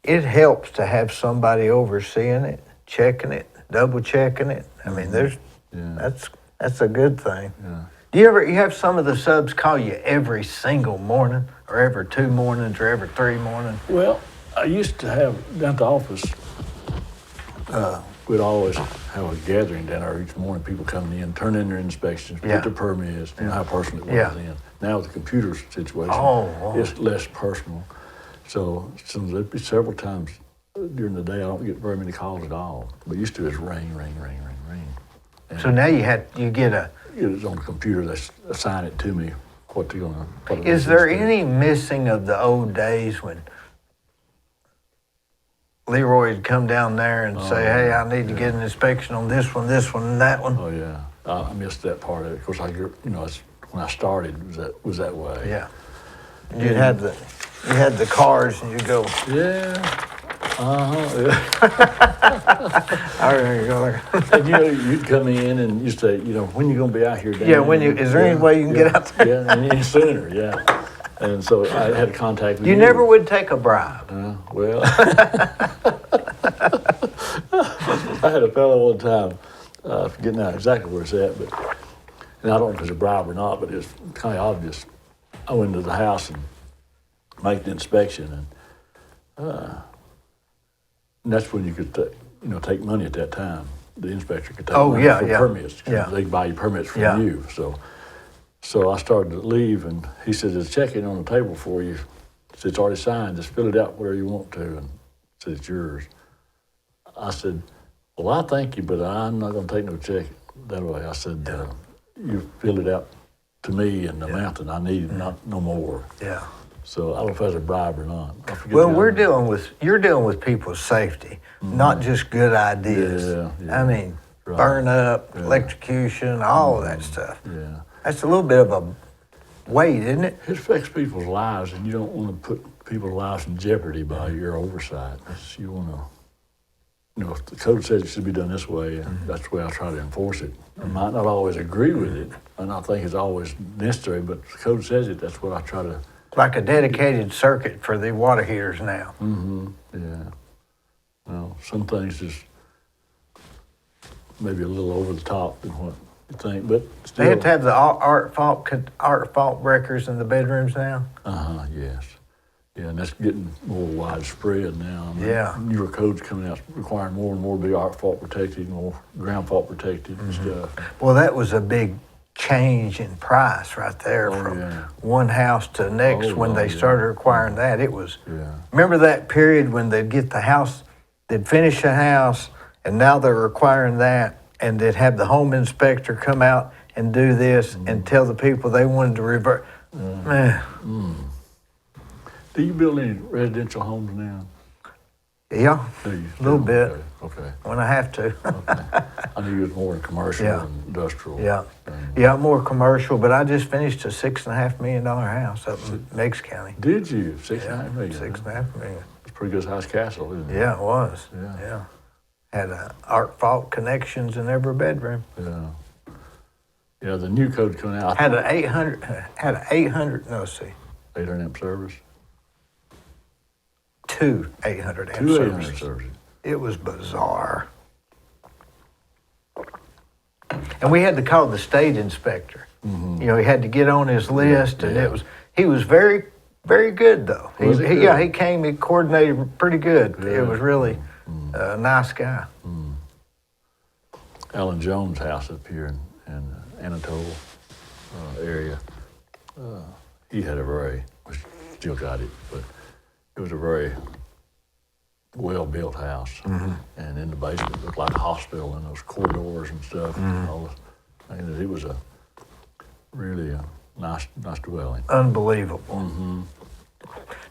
It helps to have somebody overseeing it, checking it, double checking it. I mean, that's a good thing. Yeah. Do you have some of the subs call you every single morning, or every 2 mornings, or every 3 mornings? Well, I used to have down at the office. We'd always have a gathering down there each morning. People coming in, turn in their inspections, get their permits. You know how personal it was then. Now with the computer situation, it's less personal. So there'd be several times during the day I don't get very many calls at all. But used to is ring. And So now you get a. it's on the computer. They assign it to me. What they're gonna. Is there any missing of the old days when Leroy would come down there and say, "Hey, I need to get an inspection on this one, and that one"? Oh yeah, I missed that part of it. Of course, it's when I started was that way. Yeah. You had the cars, and you go. Yeah. Yeah. I remember going. And you'd come in and you'd say, when you gonna be out here, Dan? Yeah. Is there any way you can get out there? Yeah, and any sooner, yeah. And so I had contact with you. You never would take a bribe. Well, I had a fellow one time, forgetting now exactly where it's at, and I don't know if it's a bribe or not, but it's kind of obvious. I went into the house and made the inspection, and that's when you could take money at that time. The inspector could take money for permits. Yeah. They buy you permits from you. So I started to leave, and he said, "There's a check-in on the table for you. He said, it's already signed. Just fill it out whatever you want to." And he said, "It's yours." I said, "Well, I thank you, but I'm not going to take no check that way." I said, "You fill it out to me and the amount that I need, not no more." Yeah. So I don't know if that's a bribe or not. Well, you're dealing with people's safety, not just good ideas. Yeah. I mean, burn up, electrocution, all of that stuff. Yeah. That's a little bit of a weight, isn't it? It affects people's lives, and you don't want to put people's lives in jeopardy by your oversight. You want to if the code says it should be done this way, and that's the way I try to enforce it. I might not always agree with it, and I think it's always necessary, but if the code says it, that's what I try to. Like a dedicated circuit for the water heaters now. Yeah. Well, some things just maybe a little over the top than what you think, but still. They have to have the art fault breakers in the bedrooms now. Yes. Yeah, and that's getting more widespread now. I mean, Yeah. Newer codes coming out requiring more and more to be art fault protected, more ground fault protected and stuff. Well, that was a big change in price right there from one house to the next when they started requiring that. It was, remember that period when they'd get the house, they'd finish a house, and now they're requiring that, and they'd have the home inspector come out and do this and tell the people they wanted to revert. Man. Do you build any residential homes now? Yeah, Do you? a little bit, Okay. when I have to. Okay. I knew you was more in commercial and industrial. Yeah, more commercial, but I just finished a $6.5 million house up in Meigs County. Did you? $6.5 million. $6.5 million. It's a pretty good sized castle, isn't it? Yeah, it was. Yeah. Had art fault connections in every bedroom. Yeah. Yeah, the new code coming out. Had an 800, no, see, 800 amp service. two 800 amp Two 800 services. services. It was bizarre. And we had to call the state inspector. You know, he had to get on his list, and he was very, very good though. Was he good? Yeah, he came, he coordinated pretty good. It was really a nice guy. Alan Jones' house up here in Anatole area. He had a very, still got it, but it was a very well-built house. And in the basement, it looked like a hospital and those corridors and stuff. And all this. And it was a really nice dwelling. Unbelievable.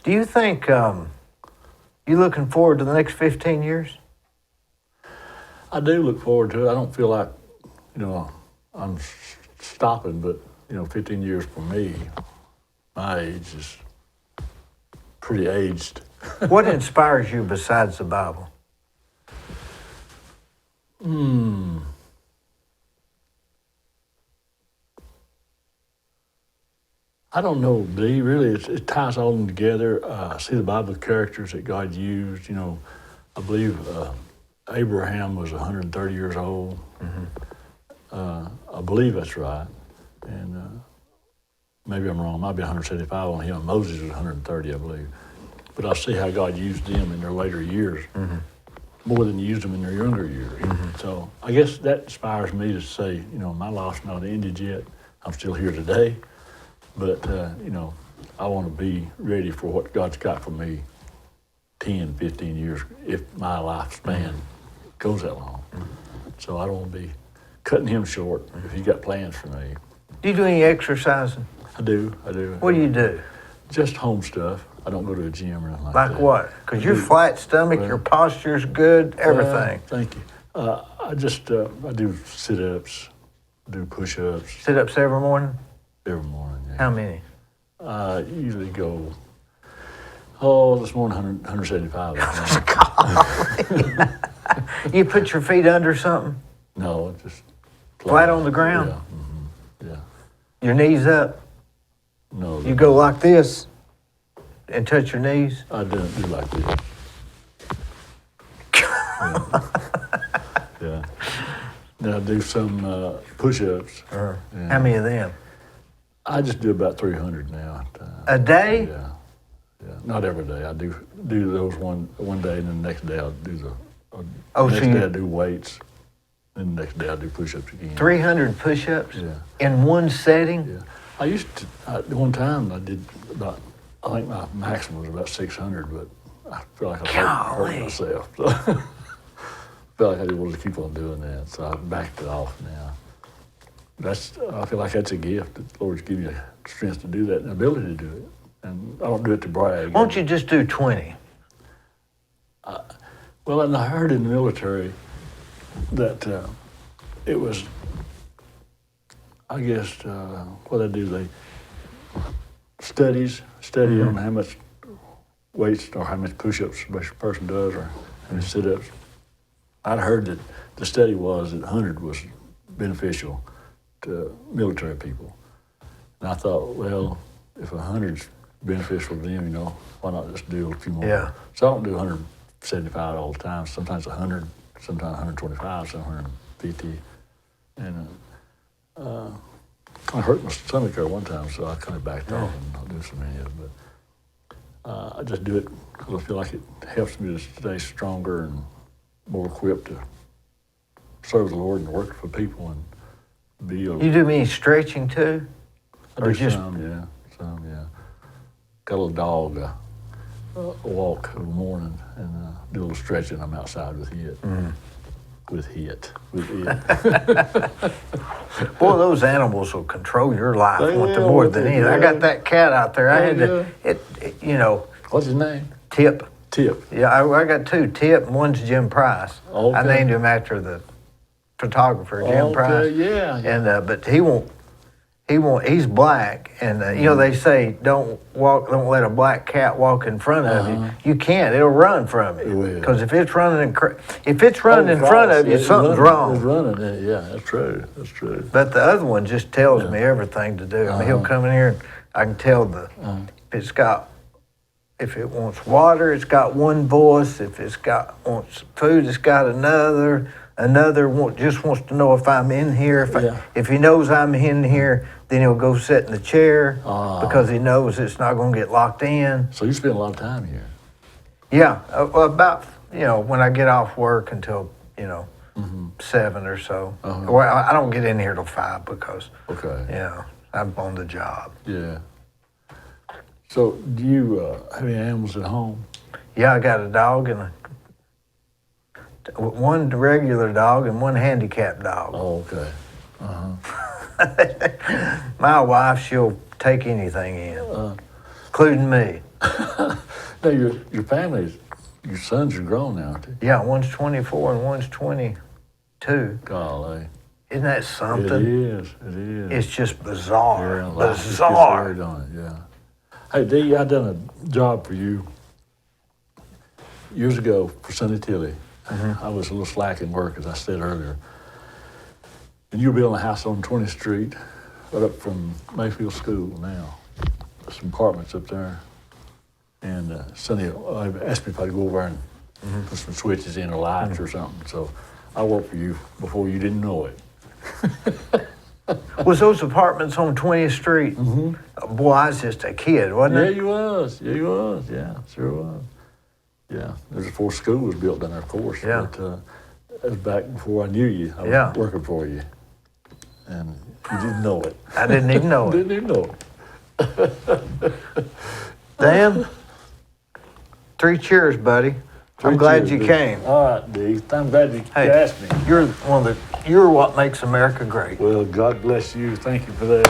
Do you think you looking forward to the next 15 years? I do look forward to it. I don't feel like, I'm stopping, but, 15 years for me, my age is pretty aged. What inspires you besides the Bible? I don't know, Dee. Really, it ties all of them together. I see the Bible characters that God used. I believe Abraham was 130 years old. I believe that's right. And maybe I'm wrong. It might be 175 on him. Moses was 130, I believe. But I see how God used them in their later years more than He used them in their younger years. So I guess that inspires me to say, my life's not ended yet. I'm still here today. But, I want to be ready for what God's got for me 10, 15 years, if my lifespan goes that long. So I don't want to be cutting Him short if He's got plans for me. Do you do any exercising? I do. What do you do? Just home stuff. I don't go to a gym or anything like that. Like what? Because you're flat stomach, your posture's good, everything. Thank you. I do sit-ups, do push-ups Sit-ups every morning? every morning. Yeah. How many? Usually go, this morning 175. You put your feet under something? No, just Flat on the ground? Yeah. Your knees up? No, You go like this and touch your knees? I don't do like this. Yeah. Then I do some push-ups. How many of them? I just do about 300 now. A day? Yeah. Not every day. I do those one day, and then the next day I'll do next day I do weights, and the next day I do push-ups again. 300 push-ups? Yeah. In one setting? Yeah. I used to, one time I did about, I think my maximum was about 600, but I feel like I hurt myself. So I feel like I didn't want to keep on doing that, so I backed it off now. I feel like that's a gift that the Lord's given you strength to do that and the ability to do it. And I don't do it to brag. Why don't you just do 20? Well, and I heard in the military that it was, I guess, what they do, they study on how much weights or how much push-ups a person does or how many sit-ups. I'd heard that the study was that 100 was beneficial to military people. And I thought, well, if 100's beneficial to them, why not just do a few more? Yeah. So I don't do 175 all the time. Sometimes 100, sometimes 125, sometimes 150. And I hurt my stomach there one time, so I kind of backed off and not do so many of it. But I just do it because I feel like it helps me to stay stronger and more equipped to serve the Lord and work for people and be a... You do any stretching too? I do some, yeah. Got a little dog. I walk every morning and do a little stretching. I'm outside with it. With it. Boy, those animals will control your life They more will, than they anything. I will. got that cat out there. I had to, What's his name? Tip. Tip. Yeah, I got two, Tip, and one's Jim Price. Okay. I named him after the photographer, Jim Price. Yeah. And but he's black, and they say don't let a black cat walk in front of you. You can't; it'll run from It you. will. Because if it's running in front of you, something's wrong. It's running. Yeah, that's true. That's true. But the other one just tells me everything to do. I mean, he'll come in here and I can tell if it wants water, it's got one voice. If wants food, it's got another. Just wants to know if I'm in here. If he knows I'm in here, then he'll go sit in the chair because he knows it's not going to get locked in. So you spend a lot of time here. Yeah, about when I get off work until 7 or so. Well, I don't get in here till 5 because I'm on the job. Yeah. So do you have any animals at home? Yeah, I got a dog and one regular dog and one handicapped dog. Oh, okay. My wife, she'll take anything in, including me. Now your family, your sons are grown now, aren't they? Yeah, one's 24 and one's 22. Golly. Isn't that something? It is. It is. It's just bizarre. Yeah, life just gets Bizarre. hard on it, yeah. Hey, Dee, I done a job for you years ago for Sonny Tilley. I was a little slack in work, as I said earlier. And you're building a house on 20th Street, right up from Mayfield School now. There's some apartments up there. And Sonny asked me if I'd go over and put some switches in or lights or something. So I worked for you before you didn't know it. Was those apartments on 20th Street? Boy, I was just a kid, wasn't Yeah, it? you was. Yeah, you was. Yeah, sure was. Yeah, there's before school was built down there, of course. Yeah. But that was back before I knew you. I was working for you. And you didn't know it. I didn't even know it. Didn't even know it. Dan, 3 cheers, buddy. I'm glad you came. All right, Dee. I'm glad you asked me. You're what makes America great. Well, God bless you. Thank you for that.